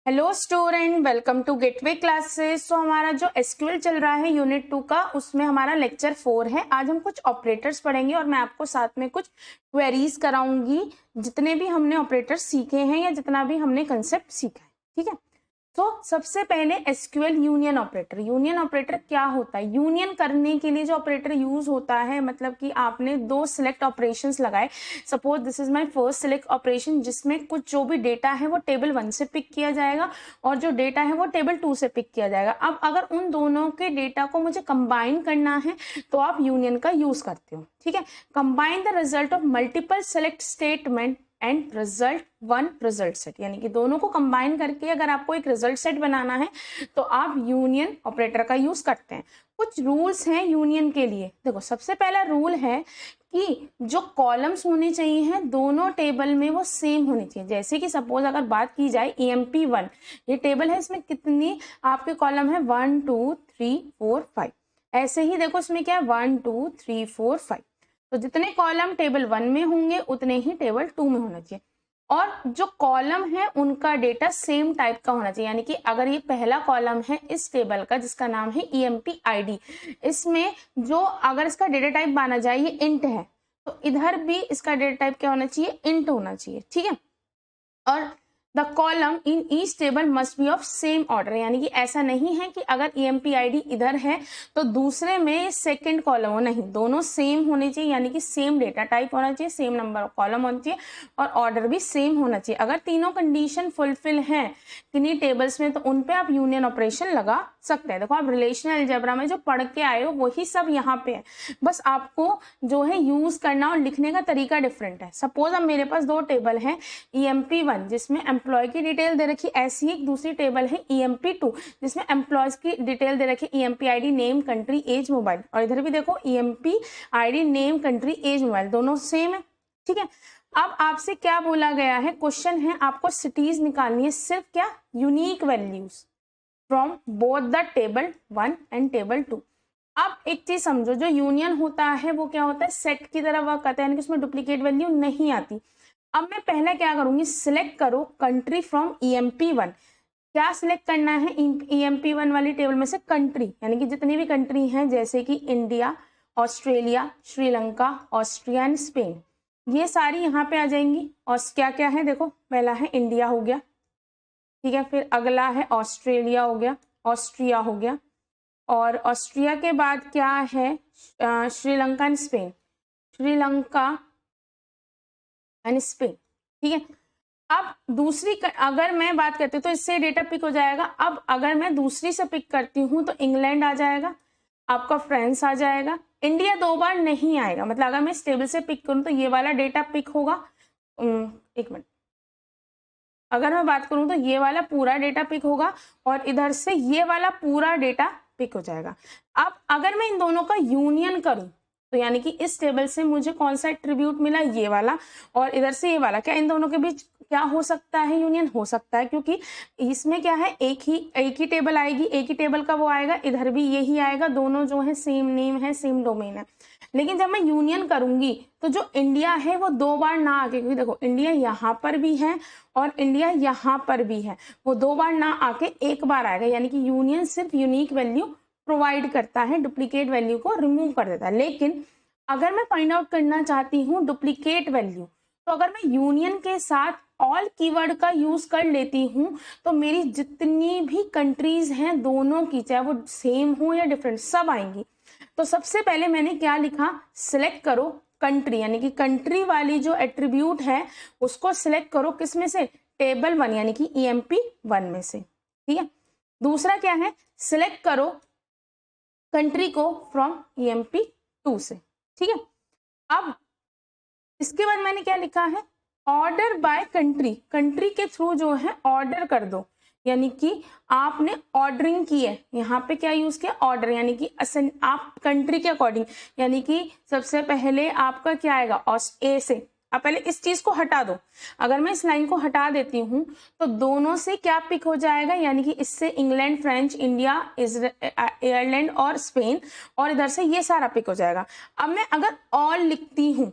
Hello student, welcome to Gateway Classes. तो हमारा जो एसक्यूएल चल रहा है यूनिट 2 का, उसमें हमारा लेक्चर 4 है। आज हम कुछ ऑपरेटर्स पढ़ेंगे और मैं आपको साथ में कुछ क्वेरीज कराऊंगी, जितने भी हमने ऑपरेटर्स सीखे हैं या जितना भी हमने कंसेप्ट सीखा है। ठीक है, तो सबसे पहले SQL union operator. Union operator क्या होता है? यूनियन करने के लिए जो ऑपरेटर यूज होता है, मतलब कि आपने दो सिलेक्ट ऑपरेशंस लगाए। Suppose this is my first select operation, जिसमें कुछ जो भी डेटा है वो टेबल 1 से पिक किया जाएगा और जो डेटा है वो टेबल 2 से पिक किया जाएगा। अब अगर उन दोनों के डेटा को मुझे कंबाइन करना है तो आप यूनियन का यूज करते हो। ठीक है, combine the result of multiple select statement and result one result set, यानी कि दोनों को कंबाइन करके अगर आपको एक रिजल्ट सेट बनाना है तो आप यूनियन ऑपरेटर का यूज करते हैं। कुछ रूल्स हैं यूनियन के लिए। देखो, सबसे पहला रूल है कि जो कॉलम्स होने चाहिए हैं दोनों टेबल में वो सेम होनी चाहिए। जैसे कि सपोज अगर बात की जाए EMP1, ये टेबल है, इसमें कितनी आपके कॉलम है 1 2 3 4 5। ऐसे ही देखो इसमें क्या है 1 2 3 4 5। तो जितने कॉलम टेबल 1 में होंगे उतने ही टेबल 2 में होना चाहिए। और जो कॉलम है उनका डेटा सेम टाइप का होना चाहिए, यानी कि अगर ये पहला कॉलम है इस टेबल का जिसका नाम है EMP ID, इसमें जो अगर इसका डेटा टाइप माना जाए ये इंट है, तो इधर भी इसका डेटा टाइप क्या होना चाहिए? इंट होना चाहिए। ठीक है, और the column in each table must be of same order, यानी कि ऐसा नहीं है कि अगर EMP ID इधर है तो दूसरे में सेकंड कॉलम हो, नहीं, दोनों सेम होने चाहिए, यानी कि सेम डेटा टाइप होना चाहिए, सेम नंबर ऑफ कॉलम होना चाहिए और ऑर्डर भी सेम होना चाहिए। अगर तीनों कंडीशन फुलफिल हैं किन्हीं टेबल्स में तो उन पे आप यूनियन ऑपरेशन लगा सकते हैं। देखो, आप रिलेशनल अलजेब्रा में जो पढ़ के आए हो वही सब यहाँ पे है, बस आपको जो है यूज करना और लिखने का तरीका डिफरेंट है। सपोज अब मेरे पास दो टेबल है EMP1 जिसमें एम्प्लॉय की डिटेल दे रखी, ऐसी एक दूसरी टेबल है EMP2 जिसमें एम्प्लॉयज की डिटेल दे रखी, EMP ID name country age mobile, और इधर भी देखो EMP ID name country age mobile, दोनों सेम है। ठीक है, अब आपसे क्या बोला गया है, क्वेश्चन है आपको सिटीज निकालनी है, सिर्फ क्या? Unique values from both the table 1 and table 2। अब एक चीज समझो, जो यूनियन होता है वो क्या होता है? सेट की तरह वर्क करता है, यानी कि उसमें डुप्लीकेट वैल्यू नहीं आती। अब मैं पहले क्या करूंगी, सिलेक्ट करो कंट्री फ्रॉम EMP1। क्या सिलेक्ट करना है EMP1 वाली टेबल में से? कंट्री, यानी कि जितनी भी कंट्री हैं, जैसे कि India, Australia, Sri Lanka, Austria and Spain, ये सारी यहाँ पे आ जाएंगी। और क्या क्या है देखो, पहला है इंडिया हो गया, ठीक है, फिर अगला है ऑस्ट्रेलिया हो गया, ऑस्ट्रिया हो गया, और ऑस्ट्रिया के बाद क्या है? Sri Lanka and Spain, Sri Lanka and Spain. ठीक है, अब दूसरी अगर मैं बात करती हूँ तो इससे डेटा पिक हो जाएगा। अब अगर मैं दूसरी से पिक करती हूँ तो इंग्लैंड आ जाएगा, आपका फ्रांस आ जाएगा, इंडिया दो बार नहीं आएगा। मतलब अगर मैं इस टेबल से पिक करूँ तो ये वाला डेटा पिक होगा। एक मिनट, अगर मैं बात करूं तो ये वाला पूरा डेटा पिक होगा और इधर से ये वाला पूरा डेटा पिक हो जाएगा। अब अगर मैं इन दोनों का यूनियन करूं तो यानी कि इस टेबल से मुझे कौन सा एट्रीब्यूट मिला? ये वाला, और इधर से ये वाला, क्या इन दोनों के बीच क्या हो सकता है? यूनियन हो सकता है, क्योंकि इसमें क्या है, एक ही टेबल आएगी, एक ही टेबल का वो आएगा, इधर भी यही आएगा, दोनों जो है सेम नेम है, सेम डोमेन है। लेकिन जब मैं यूनियन करूंगी तो जो इंडिया है वो दो बार ना आके, क्योंकि देखो इंडिया यहाँ पर भी है और इंडिया यहाँ पर भी है, वो दो बार ना आके एक बार आएगा। यानी कि यूनियन सिर्फ यूनिक वैल्यू प्रोवाइड करता है, डुप्लीकेट वैल्यू को रिमूव कर देता है। लेकिन अगर मैं फाइंड आउट करना चाहती हूँ डुप्लीकेट वैल्यू, तो अगर मैं यूनियन के साथ ऑल कीवर्ड का यूज कर लेती हूँ तो मेरी जितनी भी कंट्रीज हैं दोनों की, चाहे वो सेम हो या डिफरेंट, सब आएंगी। तो सबसे पहले मैंने क्या लिखा, सिलेक्ट करो कंट्री, यानी कि कंट्री वाली जो एट्रीब्यूट है उसको सिलेक्ट करो, किस में से? टेबल 1 यानी कि EMP1 में से। ठीक है, दूसरा क्या है, सिलेक्ट करो कंट्री को फ्रॉम EMP2 से। ठीक है, अब इसके बाद मैंने क्या लिखा है, ऑर्डर बाय कंट्री, कंट्री के थ्रू जो है ऑर्डर कर दो, यानी कि आपने ऑर्डरिंग की है। यहाँ पे क्या यूज किया? ऑर्डर, यानी कि आप कंट्री के अकॉर्डिंग, यानी कि सबसे पहले आपका क्या आएगा? ए से। अब पहले इस चीज को हटा दो, अगर मैं इस लाइन को हटा देती हूँ तो दोनों से क्या पिक हो जाएगा? यानी कि इससे इंग्लैंड, फ्रेंच, इंडिया, आयरलैंड और स्पेन, और इधर से ये सारा पिक हो जाएगा। अब मैं अगर ऑल लिखती हूँ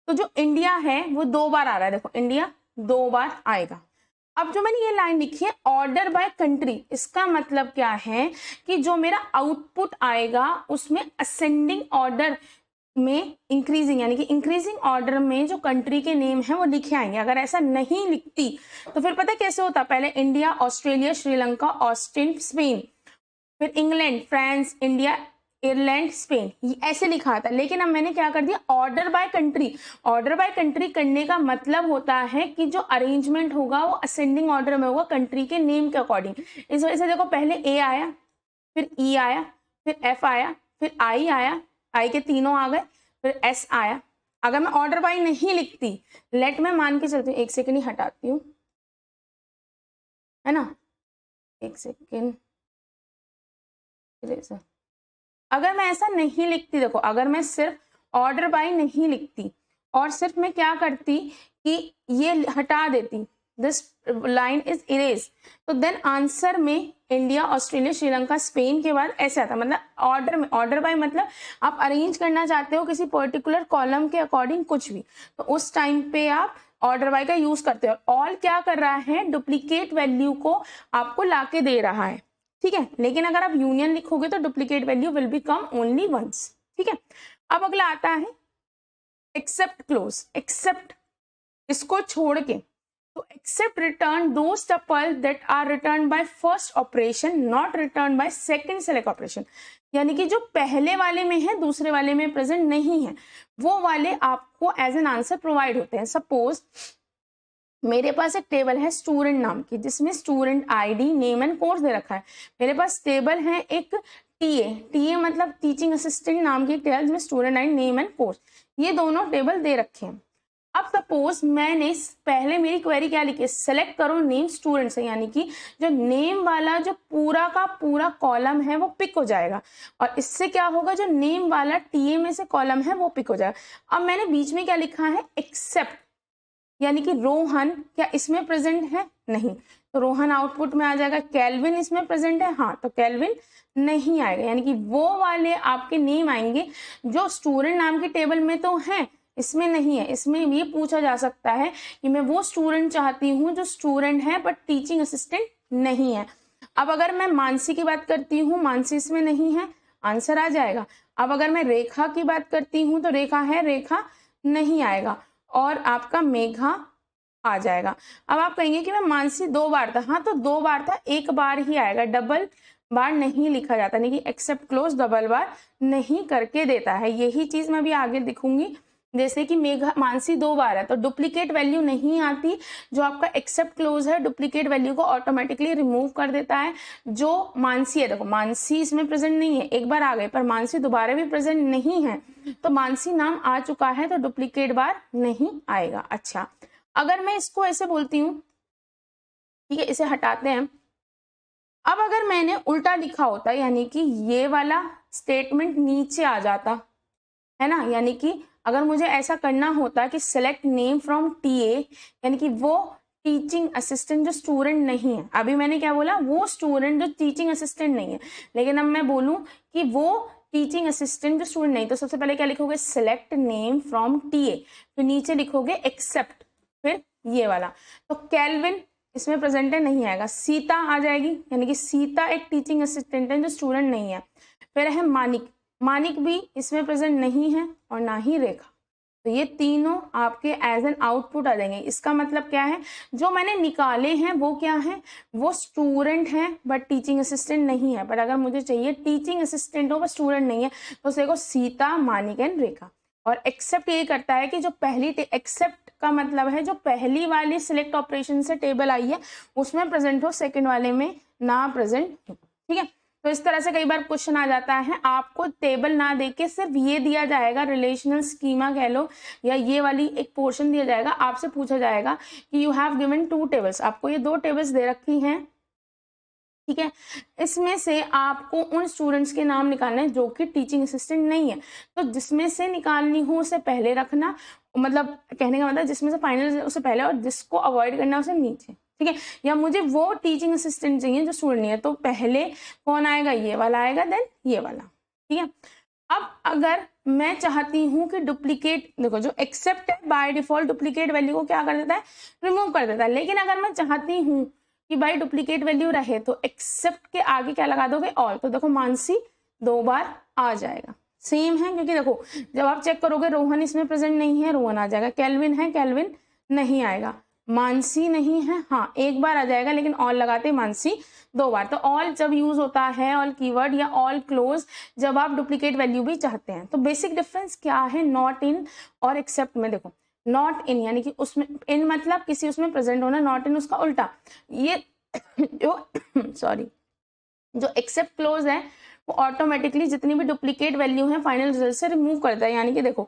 तो जो इंडिया है वो दो बार आ रहा है, देखो इंडिया दो बार आएगा। अब जो मैंने ये लाइन लिखी है ऑर्डर बाय कंट्री, इसका मतलब क्या है कि जो मेरा आउटपुट आएगा उसमें असेंडिंग ऑर्डर में इंक्रीजिंग, यानी कि इंक्रीजिंग ऑर्डर में जो कंट्री के नेम है वो लिखे आएंगे। अगर ऐसा नहीं लिखती तो फिर पता कैसे होता, पहले इंडिया, ऑस्ट्रेलिया, श्रीलंका, ऑस्ट्रेन, स्पेन, फिर England, France, India, Ireland, Spain, ये ऐसे लिखा था। लेकिन अब मैंने क्या कर दिया, order by country. Order by country करने का मतलब होता है कि जो अरेंजमेंट होगा वो असेंडिंग ऑर्डर में होगा कंट्री के नेम के अकॉर्डिंग। इस वजह से देखो पहले ए आया, फिर ई आया, फिर एफ आया, फिर आई आया, आई के तीनों आ गए, फिर एस आया। अगर मैं ऑर्डर बाय नहीं लिखती, लेट मैं मान के चलती हूँ, एक सेकेंड ही हटाती हूँ, है ना, एक सेकेंड। अगर मैं ऐसा नहीं लिखती, देखो अगर मैं सिर्फ ऑर्डर बाय नहीं लिखती और सिर्फ मैं क्या करती कि ये हटा देती, दिस लाइन इज इरेज, तो देन आंसर में इंडिया, ऑस्ट्रेलिया, श्रीलंका, स्पेन के बाद ऐसे आता। मतलब ऑर्डर में, ऑर्डर बाय मतलब आप अरेंज करना चाहते हो किसी पर्टिकुलर कॉलम के अकॉर्डिंग कुछ भी, तो उस टाइम पे आप ऑर्डर बाय का यूज करते हो। ऑल क्या कर रहा है, डुप्लीकेट वैल्यू को आपको लाके दे रहा है, ठीक है। लेकिन अगर आप यूनियन लिखोगे तो duplicate value will become only once, ठीक है। अब अगला आता है एक्सेप्ट क्लोज। एक्सेप्ट, इसको छोड़ के, तो except return those tuple that are return by first operation not return by second select operation, यानी कि जो पहले वाले में है दूसरे वाले में प्रेजेंट नहीं है, वो वाले आपको एज एन आंसर प्रोवाइड होते हैं। सपोज मेरे पास एक टेबल है स्टूडेंट नाम की, जिसमें student ID, name and course दे रखा है। मेरे पास टेबल है एक टीए, टीए मतलब टीचिंग असिस्टेंट नाम की टेबल, जिसमें student ID, name and course, ये दोनों टेबल दे रखे हैं। अब सपोज मैंने पहले मेरी क्वेरी क्या लिखी है, सेलेक्ट करो नेम स्टूडेंट से, यानी कि जो नेम वाला जो पूरा का पूरा कॉलम है वो पिक हो जाएगा, और इससे क्या होगा, जो नेम वाला टीए में से कॉलम है वो पिक हो जाएगा। अब मैंने बीच में क्या लिखा है, एक्सेप्ट, यानी कि रोहन क्या इसमें प्रेजेंट है, नहीं, तो रोहन आउटपुट में आ जाएगा। कैल्विन इसमें प्रेजेंट है, हाँ, तो कैल्विन नहीं आएगा, यानी कि वो वाले आपके नेम आएंगे जो स्टूडेंट नाम के टेबल में तो हैं, इसमें नहीं है। इसमें ये पूछा जा सकता है कि मैं वो स्टूडेंट चाहती हूँ जो स्टूडेंट है बट टीचिंग असिस्टेंट नहीं है। अब अगर मैं मानसी की बात करती हूँ, मानसी इसमें नहीं है, आंसर आ जाएगा। अब अगर मैं रेखा की बात करती हूँ तो रेखा है, रेखा नहीं आएगा, और आपका मेघा आ जाएगा। अब आप कहेंगे कि मैं मानसी 2 बार था, हाँ तो 2 बार था, 1 बार ही आएगा, डबल बार नहीं लिखा जाता, नहीं कि एक्सेप्ट क्लोज डबल बार नहीं करके देता है। यही चीज मैं भी आगे दिखूंगी, जैसे कि मेघा, मानसी 2 बार है तो डुप्लीकेट वैल्यू नहीं आती, जो आपका एक्सेप्ट क्लोज है डुप्लीकेट वैल्यू को ऑटोमेटिकली रिमूव कर देता है। जो मानसी है, देखो मानसी इसमें प्रेजेंट नहीं है, 1 बार आ गए, पर मानसी दोबारा भी प्रेजेंट नहीं है, तो मानसी नाम आ चुका है तो डुप्लीकेट बार नहीं आएगा। अच्छा, अगर मैं इसको ऐसे बोलती हूँ, ठीक है, इसे हटाते हैं। अब अगर मैंने उल्टा लिखा होता, यानी कि ये वाला स्टेटमेंट नीचे आ जाता, है ना, यानी कि अगर मुझे ऐसा करना होता कि सेलेक्ट नेम फ्रॉम टीए, यानी कि वो टीचिंग असिस्टेंट जो स्टूडेंट नहीं है, अभी मैंने क्या बोला, वो स्टूडेंट जो टीचिंग असिस्टेंट नहीं है, लेकिन अब मैं बोलूं कि वो टीचिंग असिस्टेंट जो स्टूडेंट नहीं, तो सबसे पहले क्या लिखोगे, सेलेक्ट नेम फ्रॉम टीए, फिर नीचे लिखोगे एक्सेप्ट, फिर ये वाला, तो कैल्विन इसमें प्रेजेंट है, नहीं आएगा। सीता आ जाएगी, यानी कि सीता एक टीचिंग असिस्टेंट है जो स्टूडेंट नहीं है। फिर है मानिक, मानिक भी इसमें प्रेजेंट नहीं है, और ना ही रेखा, तो ये तीनों आपके एज एन आउटपुट आ जाएंगे। इसका मतलब क्या है, जो मैंने निकाले हैं वो क्या है, वो स्टूडेंट हैं बट टीचिंग असिस्टेंट नहीं है, पर अगर मुझे चाहिए टीचिंग असिस्टेंट हो बट स्टूडेंट नहीं है, तो देखो सीता, मानिक एंड रेखा। और एक्सेप्ट ये करता है कि जो पहली, एक्सेप्ट का मतलब है जो पहली वाली सिलेक्ट ऑपरेशन से टेबल आई है उसमें प्रेजेंट हो, सेकंड वाले में ना प्रेजेंट हो, ठीक है। तो इस तरह से कई बार क्वेश्चन आ जाता है, आपको टेबल ना देके सिर्फ ये दिया जाएगा, रिलेशनल स्कीमा कह लो, या ये वाली एक पोर्शन दिया जाएगा, आपसे पूछा जाएगा कि यू हैव गिवन 2 टेबल्स, आपको ये 2 टेबल्स दे रखी हैं, ठीक है, इसमें से आपको उन स्टूडेंट्स के नाम निकालने हैं जो कि टीचिंग असिस्टेंट नहीं है, तो जिसमें से निकालनी हो उसे पहले रखना, मतलब कहने का मतलब जिसमें से फाइनल उसे पहले, और जिसको अवॉइड करना है उसे नीचे, ठीक है। या मुझे वो टीचिंग असिस्टेंट चाहिए जो स्टूडेंट नहीं है, तो पहले कौन आएगा, ये वाला आएगा, देन ये वाला, ठीक है। अब अगर मैं चाहती हूं कि डुप्लीकेट, देखो जो एक्सेप्ट है बाय डिफॉल्ट डुप्लीकेट वैल्यू को क्या कर देता है, रिमूव कर देता है। लेकिन अगर मैं चाहती हूँ कि भाई डुप्लीकेट वैल्यू रहे तो एक्सेप्ट के आगे क्या लगा दोगे, ऑल। तो देखो मानसी 2 बार आ जाएगा, सेम है, क्योंकि देखो जब आप चेक करोगे रोहन इसमें प्रेजेंट नहीं है, रोहन आ जाएगा, केल्विन है, केल्विन नहीं आएगा, मानसी नहीं है, हाँ 1 बार आ जाएगा, लेकिन ऑल लगाते मानसी 2 बार। तो ऑल जब यूज होता है, ऑल कीवर्ड या ऑल क्लोज, जब आप डुप्लीकेट वैल्यू भी चाहते हैं। तो बेसिक डिफरेंस क्या है नॉट इन और एक्सेप्ट में, देखो नॉट इन यानी कि उसमें, इन मतलब किसी उसमें प्रेजेंट होना, नॉट इन उसका उल्टा। ये जो सॉरी जो एक्सेप्ट क्लोज है वो ऑटोमेटिकली जितनी भी डुप्लीकेट वैल्यू है फाइनल रिजल्ट से रिमूव करता है। यानी कि देखो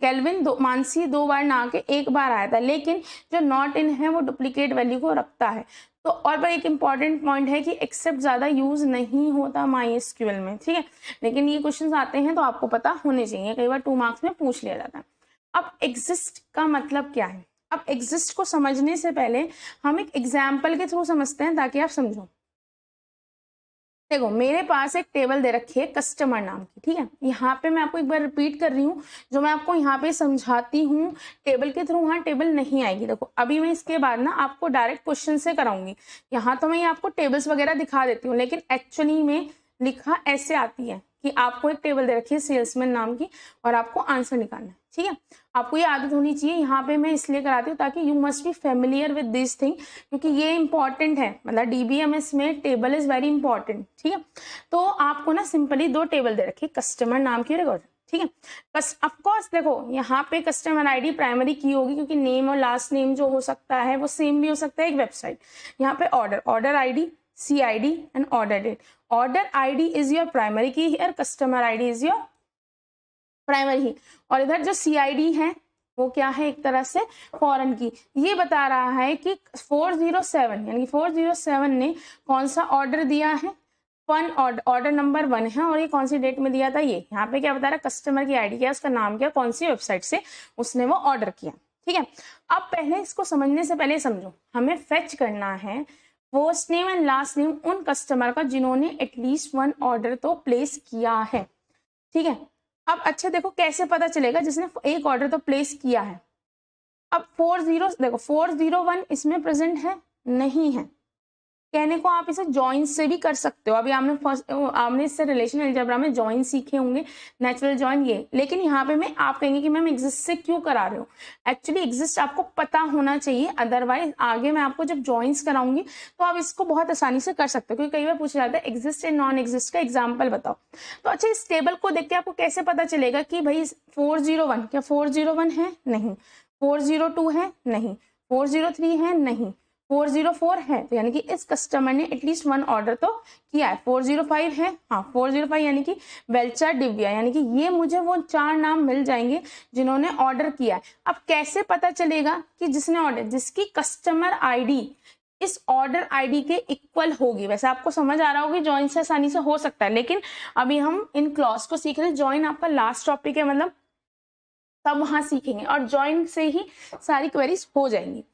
केल्विन मानसी 2 बार ना आके 1 बार आया था, लेकिन जो नॉट इन है वो डुप्लीकेट वैल्यू को रखता है। तो और पर एक इंपॉर्टेंट पॉइंट है कि एक्सेप्ट ज्यादा यूज नहीं होता MySQL में, ठीक है, लेकिन ये क्वेश्चन आते हैं तो आपको पता होने चाहिए, कई बार 2 मार्क्स में पूछ लिया जाता है। अब एग्जिस्ट का मतलब क्या है, अब एग्जिस्ट को समझने से पहले हम एक एग्जाम्पल के थ्रू समझते हैं ताकि आप समझो। देखो मेरे पास एक टेबल दे रखी है कस्टमर नाम की, ठीक है, यहाँ पे मैं आपको एक बार रिपीट कर रही हूँ, जो मैं आपको यहाँ पे समझाती हूँ टेबल के थ्रू वहाँ टेबल नहीं आएगी। देखो अभी मैं इसके बाद ना आपको डायरेक्ट क्वेश्चन से कराऊंगी, यहाँ तो मैं ये आपको टेबल्स वगैरह दिखा देती हूँ, लेकिन एक्चुअली में लिखा ऐसे आती है कि आपको एक टेबल दे रखी है सेल्समैन नाम की और आपको आंसर निकालना है, ठीक है। आपको ये आदत होनी चाहिए, यहाँ पे मैं इसलिए कराती हूँ ताकि you must be familiar with this thing, क्योंकि ये इंपॉर्टेंट है, मतलब DBMS में टेबल इज वेरी इंपॉर्टेंट, ठीक है। तो आपको ना सिंपली 2 टेबल दे रखी, कस्टमर नाम की रिकॉर्ड, ठीक है। बस ऑफकोर्स देखो यहाँ पे कस्टमर आईडी प्राइमरी की होगी, क्योंकि नेम और लास्ट नेम जो हो सकता है वो सेम भी हो सकता है एक वेबसाइट। यहाँ पे order ID, CID and order date. Order ID is your primary key here, customer ID is your primary ही, और इधर जो CID है वो क्या है, एक तरह से फॉरेन की। ये बता रहा है कि 407 यानी कि 407 ने कौन सा ऑर्डर दिया है, ऑर्डर नंबर 1 है, और ये कौन सी डेट में दिया था, ये यहाँ पे क्या बता रहा है, कस्टमर की आईडी क्या, उसका नाम क्या, कौन सी वेबसाइट से उसने वो ऑर्डर किया, ठीक है। अब पहले इसको समझने से पहले समझो, हमें फेच करना है first name and last name उन कस्टमर का जिन्होंने एटलीस्ट 1 ऑर्डर तो प्लेस किया है, ठीक है। अब अच्छा देखो कैसे पता चलेगा जिसने एक ऑर्डर तो प्लेस किया है। अब 401 इसमें प्रेजेंट है, नहीं है, कहने को आप इसे जॉइन से भी कर सकते हो। अभी आपने इससे रिलेशन अलजेब्रा में जॉइन सीखे होंगे, नेचुरल जॉइन ये, लेकिन यहाँ पे मैं आप कहेंगे कि मैम एग्जिस्ट से क्यों करा रहे हो, एक्चुअली एग्जिस्ट आपको पता होना चाहिए, अदरवाइज आगे मैं आपको जब जॉइंस कराऊंगी तो आप इसको बहुत आसानी से कर सकते हो, क्योंकि कई बार पूछा जाता है एग्जिस्ट एंड नॉन एग्जिस्ट का एग्जाम्पल बताओ। तो अच्छा इस टेबल को देख के आपको कैसे पता चलेगा कि भाई 401 क्या 401 है, नहीं, 402 है, नहीं, 403 है, नहीं, 404 है, तो यानी कि इस कस्टमर ने एटलीस्ट 1 ऑर्डर तो किया है। 405 है, हाँ 405 यानी कि वेल्चर दिव्या, यानी कि ये मुझे वो 4 नाम मिल जाएंगे जिन्होंने ऑर्डर किया है। अब कैसे पता चलेगा कि जिसने ऑर्डर, जिसकी कस्टमर आईडी इस ऑर्डर आईडी के इक्वल होगी। वैसे आपको समझ आ रहा होगा जॉइन से आसानी से हो सकता है, लेकिन अभी हम इन क्लॉज को सीख रहे हैं, जॉइन आपका लास्ट टॉपिक है, मतलब तब वहां सीखेंगे, और जॉइन से ही सारी क्वेरीज हो जाएंगी।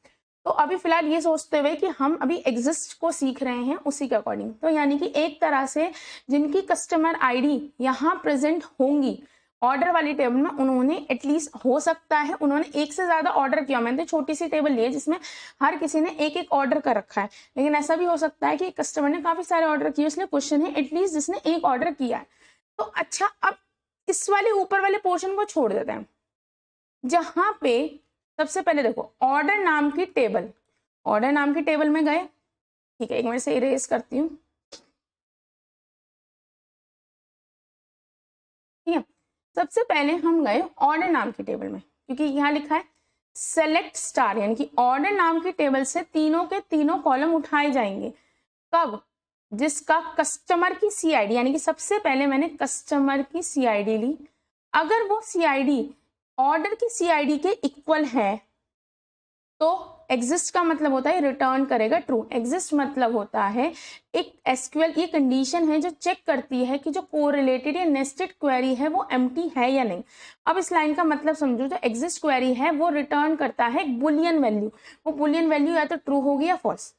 तो अभी फिलहाल ये सोचते हुए कि हम अभी एग्जिस्ट को सीख रहे हैं उसी के अकॉर्डिंग, तो यानी कि एक तरह से जिनकी कस्टमर आईडी यहाँ प्रेजेंट होंगी ऑर्डर वाली टेबल में, उन्होंने एटलीस्ट हो सकता है उन्होंने एक से ज्यादा ऑर्डर किया। मैंने तो छोटी सी टेबल ली है जिसमें हर किसी ने एक एक ऑर्डर कर रखा है, लेकिन ऐसा भी हो सकता है कि कस्टमर ने काफी सारे ऑर्डर किए, इसलिए क्वेश्चन है एटलीस्ट जिसने एक ऑर्डर किया है। तो अच्छा अब इस वाले ऊपर वाले पोर्शन को छोड़ देते हैं, जहां पे सबसे पहले देखो ऑर्डर नाम की टेबल, ऑर्डर नाम की टेबल में गए, ठीक है, एक मिनट से इरेज करती हूँ, ठीक है। सबसे पहले हम गए ऑर्डर नाम की टेबल में, क्योंकि यहाँ लिखा है सेलेक्ट स्टार, यानी कि ऑर्डर नाम की टेबल से तीनों के तीनों कॉलम उठाए जाएंगे। कब, जिसका कस्टमर की CID, यानी कि सबसे पहले मैंने कस्टमर की CID ली, अगर वो CID ऑर्डर की CID के इक्वल है तो एग्जिस्ट का मतलब होता है रिटर्न करेगा ट्रू। एग्जिस्ट मतलब होता है एक SQL, ये कंडीशन है जो चेक करती है कि जो कोरिलेटेड या नेस्टेड क्वेरी है वो एम्प्टी है या नहीं। अब इस लाइन का मतलब समझो, जो एग्जिस्ट क्वेरी है वो रिटर्न करता है एक बुलियन वैल्यू, वो बुलियन वैल्यू या तो ट्रू होगी या फॉल्स।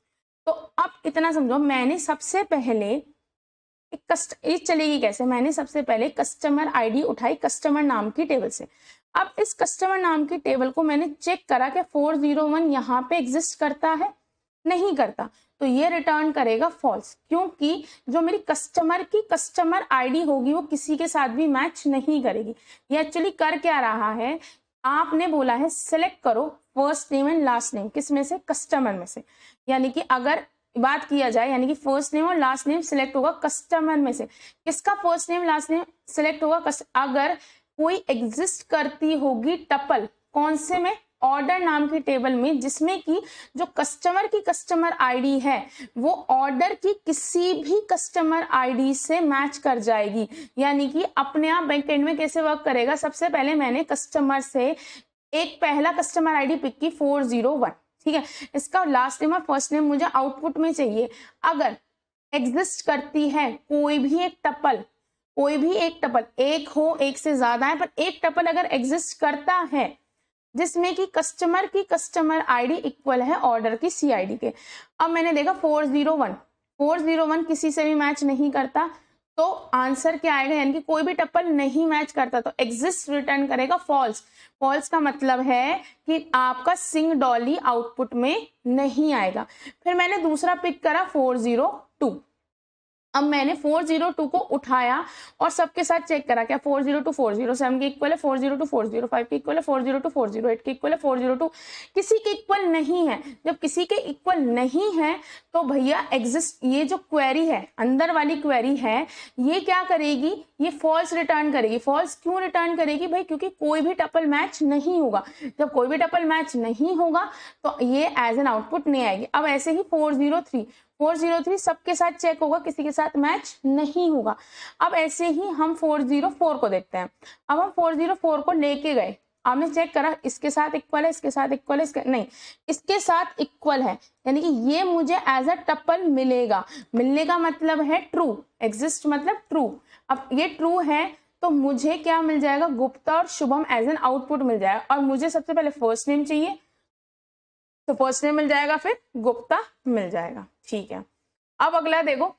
तो अब इतना समझो, मैंने सबसे पहले ये चलेगी कैसे, मैंने सबसे पहले कस्टमर आईडी उठाई कस्टमर नाम की टेबल से। अब इस कस्टमर नाम की टेबल को मैंने चेक करा कि 401 यहाँ पे एग्जिस्ट करता है, नहीं करता, तो ये रिटर्न करेगा फॉल्स, क्योंकि जो मेरी कस्टमर की कस्टमर आईडी होगी वो किसी के साथ भी मैच नहीं करेगी। ये एक्चुअली कर क्या रहा है, आपने बोला है सिलेक्ट करो first name and last name, किस में से, कस्टमर में से। यानी कि अगर बात किया जाए, यानी कि फर्स्ट नेम और लास्ट नेम सिलेक्ट होगा कस्टमर में से। किसका first name last name select होगा, अगर कोई एग्जिस्ट करती होगी टपल, कौन से में, ऑर्डर नाम की टेबल में, जिसमें कि जो कस्टमर की कस्टमर आईडी है वो ऑर्डर की किसी भी कस्टमर आईडी से मैच कर जाएगी। यानी कि अपने आप बैक एंड में कैसे वर्क करेगा, सबसे पहले मैंने कस्टमर से एक पहला कस्टमर आईडी पिक की 401, ठीक है, इसका लास्ट नेम और फर्स्ट नेम मुझे आउटपुट में चाहिए। अगर एग्जिस्ट करती है कोई भी एक टपल, कोई भी एक टपल, एक हो एक से ज्यादा है, पर एक टपल अगर एग्जिस्ट करता है जिसमें कि कस्टमर की कस्टमर आईडी इक्वल है ऑर्डर की सी आईडी के। अब मैंने देखा 401 किसी से भी मैच नहीं करता, तो आंसर क्या आएगा, यानी कि कोई भी टपल नहीं मैच करता, तो एग्जिस्ट रिटर्न करेगा फॉल्स। फॉल्स का मतलब है कि आपका सिंग डॉली आउटपुट में नहीं आएगा। फिर मैंने दूसरा पिक करा 402। अब मैंने 402 को उठाया और सबके साथ चेक करा, क्या 402 407 के इक्वल है, 402 405 के इक्वल है, 402 408 के इक्वल है, 402 किसी के इक्वल नहीं है। जब किसी के इक्वल नहीं है तो भैया एग्जिस्ट, ये जो क्वेरी है अंदर वाली क्वेरी है, ये क्या करेगी, ये फॉल्स रिटर्न करेगी। फॉल्स क्यों रिटर्न करेगी भाई, क्योंकि कोई भी टपल मैच नहीं होगा। जब कोई भी टपल मैच नहीं होगा तो ये एज एन आउटपुट नहीं आएगी। अब ऐसे ही 403 सबके साथ चेक होगा, किसी के साथ मैच नहीं होगा। अब ऐसे ही हम 404 को देखते हैं। अब हम 404 को लेके गए, आपने चेक करा इसके साथ इक्वल है, इसके साथ इक्वल है, नहीं, इसके साथ इक्वल है, यानी कि ये मुझे एज अ टपल मिलेगा। मिलने का मतलब है ट्रू, एग्जिस्ट मतलब ट्रू। अब ये ट्रू है तो मुझे क्या मिल जाएगा, गुप्ता और शुभम एज एन आउटपुट मिल जाएगा। और मुझे सबसे पहले फर्स्ट नेम चाहिए, तो फर्स्ट नेम मिल जाएगा, फिर गुप्ता मिल जाएगा, ठीक है। अब अगला देखो,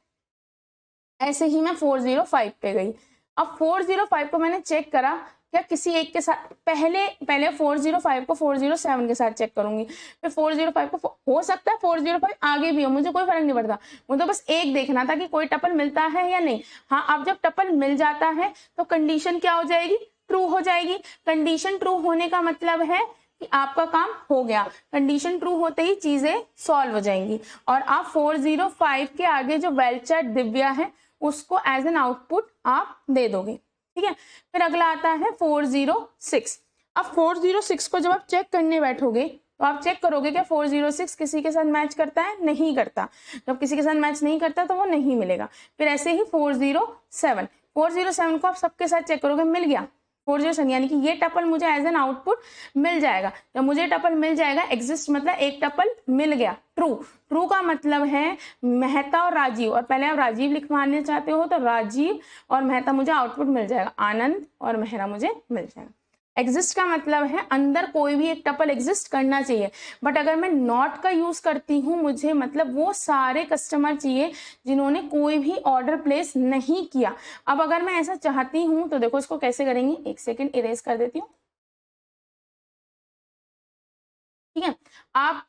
ऐसे ही मैं 405 पे गई। अब 405 को मैंने चेक करा, क्या किसी एक के साथ, पहले 405 को 407 के साथ चेक करूंगी, फिर 405 को, हो सकता है 405 आगे भी हो, मुझे कोई फर्क नहीं पड़ता, मुझे तो बस एक देखना था कि कोई टपल मिलता है या नहीं। हाँ, अब जब टपल मिल जाता है तो कंडीशन क्या हो जाएगी, ट्रू हो जाएगी। कंडीशन ट्रू होने का मतलब है कि आपका काम हो गया। कंडीशन ट्रू होते ही चीजें सॉल्व हो जाएंगी और आप 405 के आगे जो वेलचैट दिव्या है उसको एज एन आउटपुट आप दे दोगे, ठीक है। फिर अगला आता है 406। अब 406 को जब आप चेक करने बैठोगे तो आप चेक करोगे क्या 406 किसी के साथ मैच करता है, नहीं करता। जब किसी के साथ मैच नहीं करता तो वो नहीं मिलेगा। फिर ऐसे ही 407 को आप सबके साथ चेक करोगे, मिल गया 407, यानी कि ये टपल मुझे एज एन आउटपुट मिल जाएगा। जब मुझे टपल मिल जाएगा, एग्जिस्ट मतलब एक टपल मिल गया, ट्रू का मतलब है मेहता और राजीव, और पहले आप राजीव लिखवाने चाहते हो तो राजीव और मेहता मुझे आउटपुट मिल जाएगा, आनंद और मेहरा मुझे मिल जाएगा। एग्जिस्ट का मतलब है अंदर कोई भी एक टपल एग्जिस्ट करना चाहिए। बट अगर मैं नॉट का यूज करती हूँ, मुझे मतलब वो सारे कस्टमर चाहिए जिन्होंने कोई भी ऑर्डर प्लेस नहीं किया। अब अगर मैं ऐसा चाहती हूँ तो देखो इसको कैसे करेंगे, एक सेकेंड इरेज कर देती हूँ, ठीक है।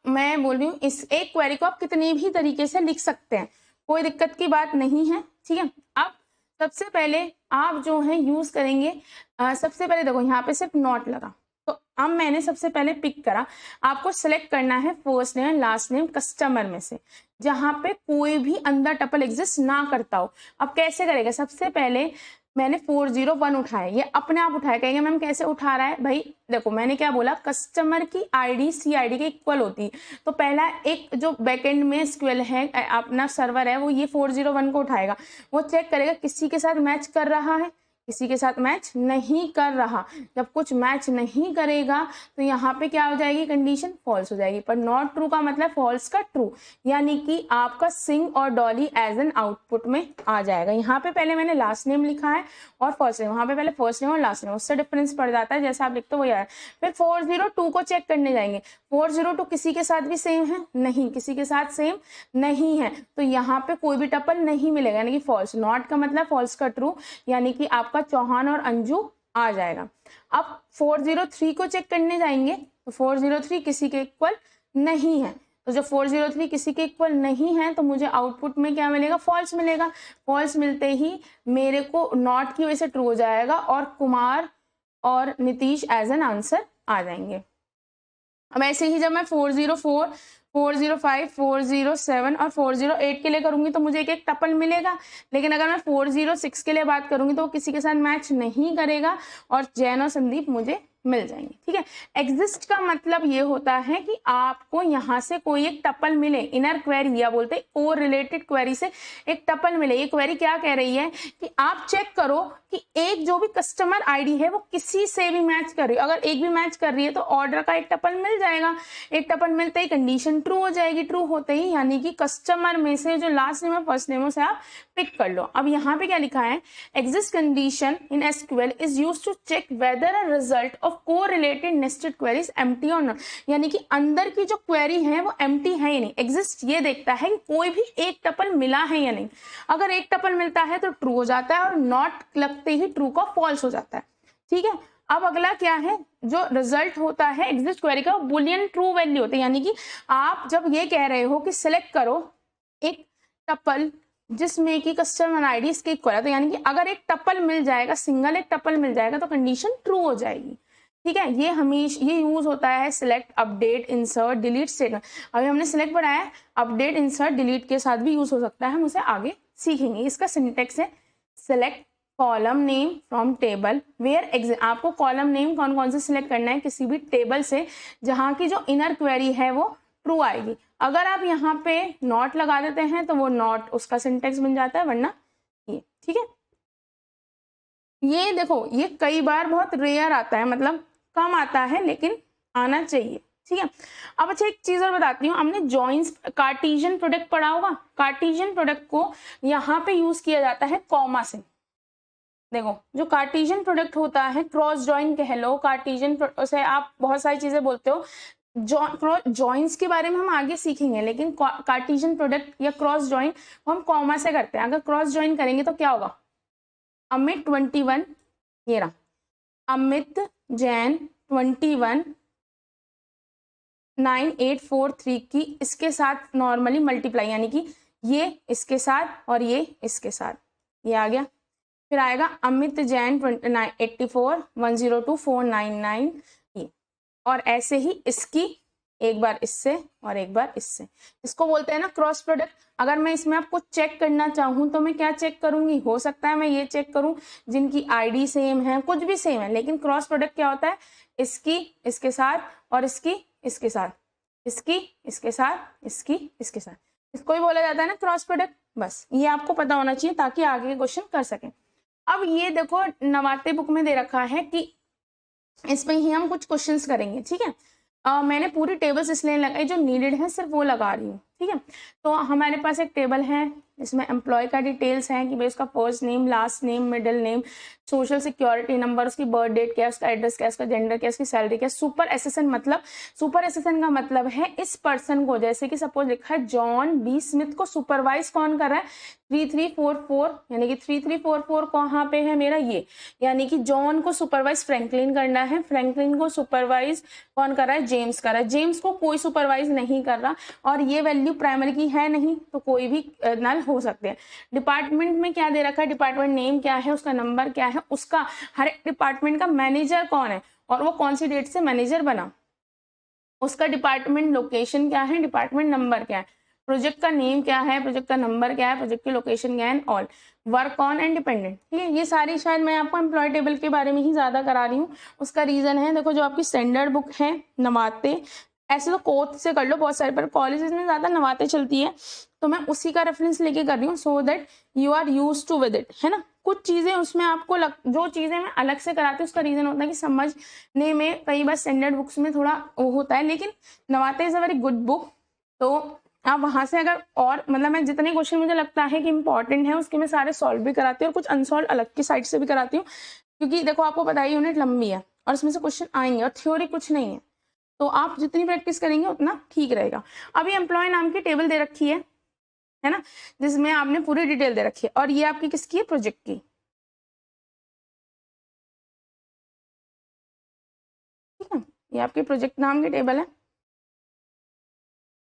मैं बोल रही हूँ इस एक क्वेरी को आप कितनी भी तरीके से लिख सकते हैं, कोई दिक्कत की बात नहीं है, ठीक है। अब सबसे पहले आप जो है यूज करेंगे, सबसे पहले देखो यहाँ पे सिर्फ नॉट लगा, तो अब मैंने सबसे पहले पिक करा, आपको सिलेक्ट करना है first name last name customer में से जहां पे कोई भी अंदर टपल एग्जिस्ट ना करता हो। अब कैसे करेगा, सबसे पहले मैंने 401 उठाया, ये अपने आप उठाया। कहेंगे मैम कैसे उठा रहा है, भाई देखो मैंने क्या बोला, कस्टमर की आईडी सी आईडी के इक्वल होती है, तो पहला एक जो बैकएंड में SQL है अपना सर्वर है वो ये 401 को उठाएगा, वो चेक करेगा किसी के साथ मैच कर रहा है किसी के साथ मैच नहीं कर रहा। जब कुछ मैच नहीं करेगा तो यहाँ पे क्या हो जाएगी, कंडीशन फॉल्स हो जाएगी। पर नॉट ट्रू का मतलब फॉल्स का ट्रू, यानी कि आपका सिंग और डॉली एज एन आउटपुट में आ जाएगा। यहाँ पे पहले मैंने लास्ट नेम लिखा है और फर्स्ट नेम, वहाँ पे पहले फर्स्ट नेम और लास्ट नेम, उससे डिफरेंस पड़ जाता है, जैसा आप लिखते हो वही आया। फिर 402 को चेक करने जाएंगे। 402 किसी के साथ भी सेम है? नहीं, किसी के साथ सेम नहीं है, तो यहाँ पे कोई भी टपल नहीं मिलेगा, यानी कि फॉल्स। नॉट का मतलब फॉल्स का ट्रू, यानी कि आपका चौहान और अंजू आ जाएगा। अब 403 को चेक करने जाएंगे तो 403 किसी के इक्वल नहीं है, तो जब 403 किसी के इक्वल नहीं है तो मुझे आउटपुट में क्या मिलेगा, फॉल्स मिलेगा। फॉल्स मिलते ही मेरे को नॉट की वजह से ट्रू हो जाएगा और कुमार और नीतीश एज एन आंसर आ जाएंगे। अब ऐसे ही जब मैं 404, 405, 407 और 408 के लिए करूंगी तो मुझे एक एक टपल मिलेगा। लेकिन अगर मैं 406 के लिए बात करूंगी तो वो किसी के साथ मैच नहीं करेगा और जैन और संदीप मुझे मिल जाएंगे। ठीक है, एग्जिस्ट का मतलब ये होता है कि आपको यहाँ से कोई एक टपल मिले, इनर क्वेरी या बोलते हैं को रिलेटेड क्वेरी से एक टपल मिले। ये क्वेरी क्या कह रही है कि आप चेक करो कि एक जो भी कस्टमर आईडी है वो किसी से भी मैच कर रही है। अगर एक भी मैच कर रही है तो ऑर्डर का एक टपल मिल जाएगा। एक टपल मिलते ही कंडीशन ट्रू हो जाएगी। ट्रू होते ही यानी कि कस्टमर में से जो लास्ट नेम है फर्स्ट नेमों से आप पिक कर लो। अब यहाँ पे क्या लिखा है, exist condition in SQL is used to check whether a result of correlated nested queries empty और नॉट, यानी कि अंदर की जो क्वेरी है वो एम्प्टी है या नहीं। एग्जिस्ट ये देखता है कि कोई भी एक टपल मिला है या नहीं। अगर एक टपल मिलता है तो ट्रू हो जाता है और नॉट लगते ही ट्रू का फॉल्स हो जाता है। ठीक है, अब अगला क्या है, जो रिजल्ट होता है एग्जिस्ट क्वेरी का बुलियन ट्रू वैल्यू होता है, यानी कि आप जब ये कह रहे हो कि सिलेक्ट करो एक टपल जिसमें कि कस्टमर आईडी इसके इक्वल है, तो यानी कि अगर एक टपल मिल जाएगा, सिंगल एक टपल मिल जाएगा तो कंडीशन ट्रू हो जाएगी। ठीक है, ये हमेशा ये यूज होता है select, update, insert, delete statement. अभी हमने सिलेक्ट पढ़ा है, अपडेट, इंसर्ट, डिलीट के साथ भी यूज हो सकता है, हम उसे आगे सीखेंगे। इसका सिंटेक्स है select column name from table where आपको कॉलम नेम कौन कौन से सिलेक्ट करना है किसी भी टेबल से जहां की जो इनर क्वेरी है वो ट्रू आएगी। अगर आप यहाँ पे नॉट लगा देते हैं तो वो नॉट उसका सिंटेक्स बन जाता है, वरना ये। ठीक है, ये देखो ये कई बार बहुत रेयर आता है, मतलब कम आता है लेकिन आना चाहिए। ठीक है, अब अच्छा एक चीज और बताती हूँ, हमने जॉइंस कार्टेशियन प्रोडक्ट पढ़ा होगा। कार्टेशियन प्रोडक्ट को यहाँ पे यूज किया जाता है कॉमा से। देखो जो कार्टेशियन प्रोडक्ट होता है, क्रॉस जॉइन कह लो, कार्टेशियन से आप बहुत सारी चीजें बोलते हो। जॉइंस के बारे में हम आगे सीखेंगे, लेकिन कार्टेशियन प्रोडक्ट या क्रॉस जॉइन हम कॉमा से करते हैं। अगर क्रॉस जॉइन करेंगे तो क्या होगा, अमित 21, ये रहा अमित जैन 21 9843 की इसके साथ नॉर्मली मल्टीप्लाई, यानी कि ये इसके साथ और ये इसके साथ, ये आ गया। फिर आएगा अमित जैन 84 102 499 ये, और ऐसे ही इसकी एक बार इससे और एक बार इससे। इसको बोलते हैं ना क्रॉस प्रोडक्ट। अगर मैं इसमें आपको चेक करना चाहूँ तो मैं क्या चेक करूंगी, हो सकता है मैं ये चेक करूं जिनकी आईडी सेम है, कुछ भी सेम है, लेकिन क्रॉस प्रोडक्ट क्या होता है, इसकी इसके साथ और इसकी इसके साथ, इसकी इसके साथ, इसकी इसके साथ, इसको ही बोला जाता है ना क्रॉस प्रोडक्ट। बस ये आपको पता होना चाहिए ताकि आगे के क्वेश्चन कर सकें। अब ये देखो नवाते बुक में दे रखा है कि इसमें ही हम कुछ क्वेश्चंस करेंगे। ठीक है, मैंने पूरी टेबल्स इसलिए लगाई जो नीडेड है सिर्फ वो लगा रही हूँ। ठीक है, तो हमारे पास एक टेबल है, इसमें एम्प्लॉय का डिटेल्स है कि भाई उसका first name, last name, middle name, social security number, उसकी बर्थ डेट क्या है, उसका एड्रेस क्या है, उसका जेंडर क्या है, उसकी सैलरी क्या है। सुपर एसेसन मतलब, सुपर एसेसन का मतलब है इस पर्सन को, जैसे कि सपोज लिखा है जॉन बी स्मिथ को सुपरवाइज कौन कर रहा है, 3344, यानी कि 3344 कहाँ पे है मेरा, ये, यानी कि जॉन को सुपरवाइज फ्रैंकलिन करना है, फ्रैंकलिन को सुपरवाइज कौन कर रहा है, जेम्स कर रहा है, जेम्स को कोई सुपरवाइज नहीं कर रहा, और ये वैल्यू प्राइमरी की है नहीं तो कोई भी नल हो सकते हैं। डिपार्टमेंट में क्या दे रखा है, डिपार्टमेंट नेम क्या है, उसका नंबर क्या है, उसका हर एक डिपार्टमेंट का मैनेजर कौन है और वो कौन सी डेट से मैनेजर बना, उसका डिपार्टमेंट लोकेशन क्या है, डिपार्टमेंट नंबर क्या है, प्रोजेक्ट का नेम क्या है, प्रोजेक्ट का नंबर क्या है, प्रोजेक्ट की लोकेशन क्या है, all, work on and dependent. ठीक है, ये सारी शायद मैं आपको एम्प्लॉय टेबल के बारे में ही ज्यादा करा रही हूँ। उसका रीजन है, देखो जो आपकी स्टैंडर्ड बुक है नवाते ऐसे तो कोर्ट से कर लो बहुत सारे, पर कॉलेजेस में ज़्यादा नवाते चलती है, तो मैं उसी का रेफरेंस लेके कर रही हूँ, so that you are use to with it, है ना। कुछ चीज़ें उसमें आपको जो चीज़ें मैं अलग से कराती हूँ उसका रीज़न होता है कि समझने में कई बार स्टैंडर्ड बुक्स में थोड़ा वो होता है, लेकिन नवाते is a very good book. तो आप वहाँ से अगर और मतलब मैं जितने क्वेश्चन मुझे लगता है कि इंपॉर्टेंट है उसके मैं सारे सॉल्व भी कराती हूँ और कुछ अनसॉल्व अलग की साइड से भी कराती हूँ, क्योंकि देखो आपको पता ही यूनिट लंबी है और इसमें से क्वेश्चन आएंगे और थ्योरी कुछ नहीं है, तो आप जितनी प्रैक्टिस करेंगे उतना ठीक रहेगा। अभी एम्प्लॉय नाम की टेबल दे रखी है ना, जिसमें आपने पूरी डिटेल दे रखी है, और ये आपकी किसकी है, प्रोजेक्ट की, ठीक है। ये आपके प्रोजेक्ट नाम की टेबल है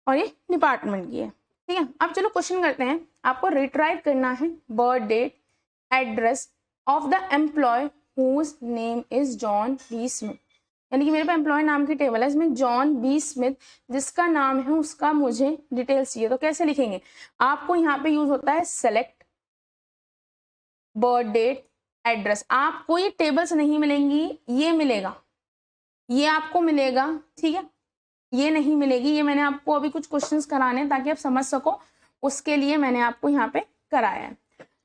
और ये डिपार्टमेंट की है, ठीक है। अब चलो क्वेश्चन करते हैं। आपको रिट्राइव करना है birth date address of the employee whose name is John B Smith, यानी कि मेरे पे एम्प्लॉय नाम की टेबल है, इसमें जॉन बी स्मिथ जिसका नाम है उसका मुझे डिटेल्स चाहिए। तो कैसे लिखेंगे, आपको यहाँ पे यूज होता है सेलेक्ट बर्थ डेट एड्रेस। आपको ये टेबल्स नहीं मिलेंगी, ये मिलेगा, ये आपको मिलेगा, ठीक है, ये नहीं मिलेगी। ये मैंने आपको अभी कुछ क्वेश्चंस कराने हैं ताकि आप समझ सको, उसके लिए मैंने आपको यहाँ पे कराया है।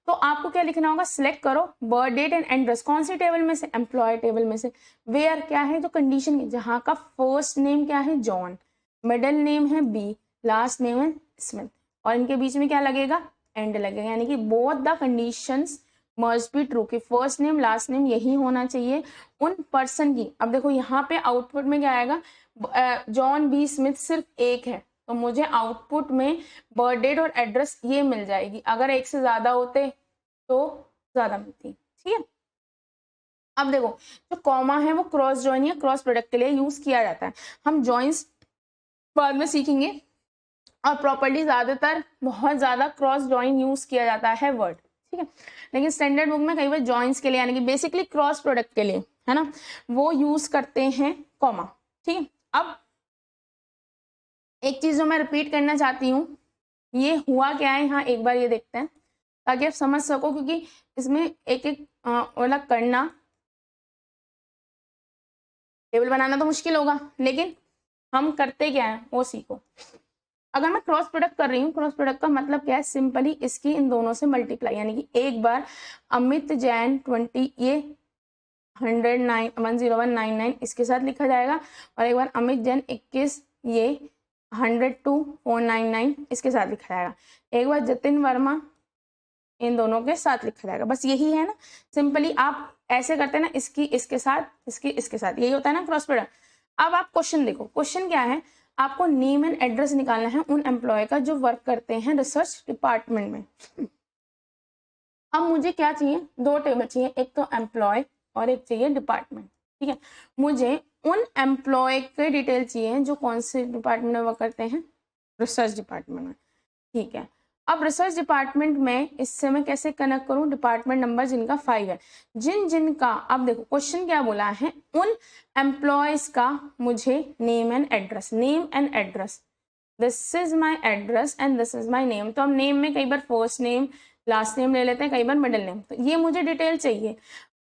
तो आपको क्या लिखना होगा, सिलेक्ट करो बर्थ डेट एंड एड्रेस, कौन सी टेबल में से, एम्प्लॉय टेबल में से। वेयर क्या है, तो कंडीशन जहाँ का फर्स्ट नेम क्या है, जॉन, मिडिल नेम है बी, लास्ट नेम है स्मिथ, और इनके बीच में क्या लगेगा, एंड लगेगा, यानी कि both the conditions must be true, कि फर्स्ट नेम लास्ट नेम यही होना चाहिए उन पर्सन की। अब देखो यहाँ पे आउटपुट में क्या आएगा, जॉन बी स्मिथ सिर्फ एक है, तो मुझे आउटपुट में बर्थ डेट और एड्रेस ये मिल जाएगी। अगर एक से ज्यादा होते तो ज्यादा मिलती, ठीक है। अब देखो जो कॉमा है वो क्रॉस जॉइन या क्रॉस प्रोडक्ट के लिए यूज किया जाता है, हम जॉइंस बाद में सीखेंगे, और प्रॉपर्ली ज्यादातर बहुत ज्यादा क्रॉस जॉइन यूज किया जाता है वर्ड, ठीक है। लेकिन स्टैंडर्ड बुक में कई बार जॉइंस के लिए यानी कि बेसिकली क्रॉस प्रोडक्ट के लिए, है ना, वो यूज करते हैं कॉमा, ठीक है। अब एक चीज जो मैं रिपीट करना चाहती हूँ, ये हुआ क्या है यहाँ एक बार ये देखते हैं ताकि आप समझ सको, क्योंकि इसमें एक एक वाला करना, टेबल बनाना तो मुश्किल होगा, लेकिन हम करते क्या है वो सीखो। अगर मैं क्रॉस प्रोडक्ट कर रही हूँ, क्रॉस प्रोडक्ट का मतलब क्या है, सिंपली इसकी इन दोनों से मल्टीप्लाई, यानी कि एक बार अमित जैन 20 ये 101,999 इसके साथ लिखा जाएगा, और एक बार अमित जैन 21 ये 102,499 इसके साथ लिखा जाएगा, एक बार जतिन वर्मा इन दोनों के साथ लिखा जाएगा। बस यही है ना, सिंपली आप ऐसे करते हैं ना, इसकी इसके साथ, इसकी इसके साथ, यही होता है ना क्रॉस प्रोडक्ट। अब आप क्वेश्चन देखो, क्वेश्चन क्या है, आपको नेम एंड एड्रेस निकालना है उन एम्प्लॉय का जो वर्क करते हैं रिसर्च डिपार्टमेंट में। अब मुझे क्या चाहिए, दो टेबल चाहिए, एक तो एम्प्लॉय और एक चाहिए डिपार्टमेंट, ठीक है। मुझे उन एम्प्लॉय के डिटेल चाहिए जो कौन से डिपार्टमेंट में वर्क करते हैं, रिसर्च डिपार्टमेंट में, ठीक है। अब रिसर्च डिपार्टमेंट में इससे मैं कैसे कनेक्ट करूं, डिपार्टमेंट नंबर जिनका 5 है, जिन जिनका, अब देखो क्वेश्चन क्या बोला है, उन एम्प्लॉयज का मुझे name and address, name and address, this is my address and this is my name. तो हम नेम में कई बार फर्स्ट नेम लास्ट नेम ले लेते हैं, कई बार मिडिल नेम, तो ये मुझे डिटेल चाहिए।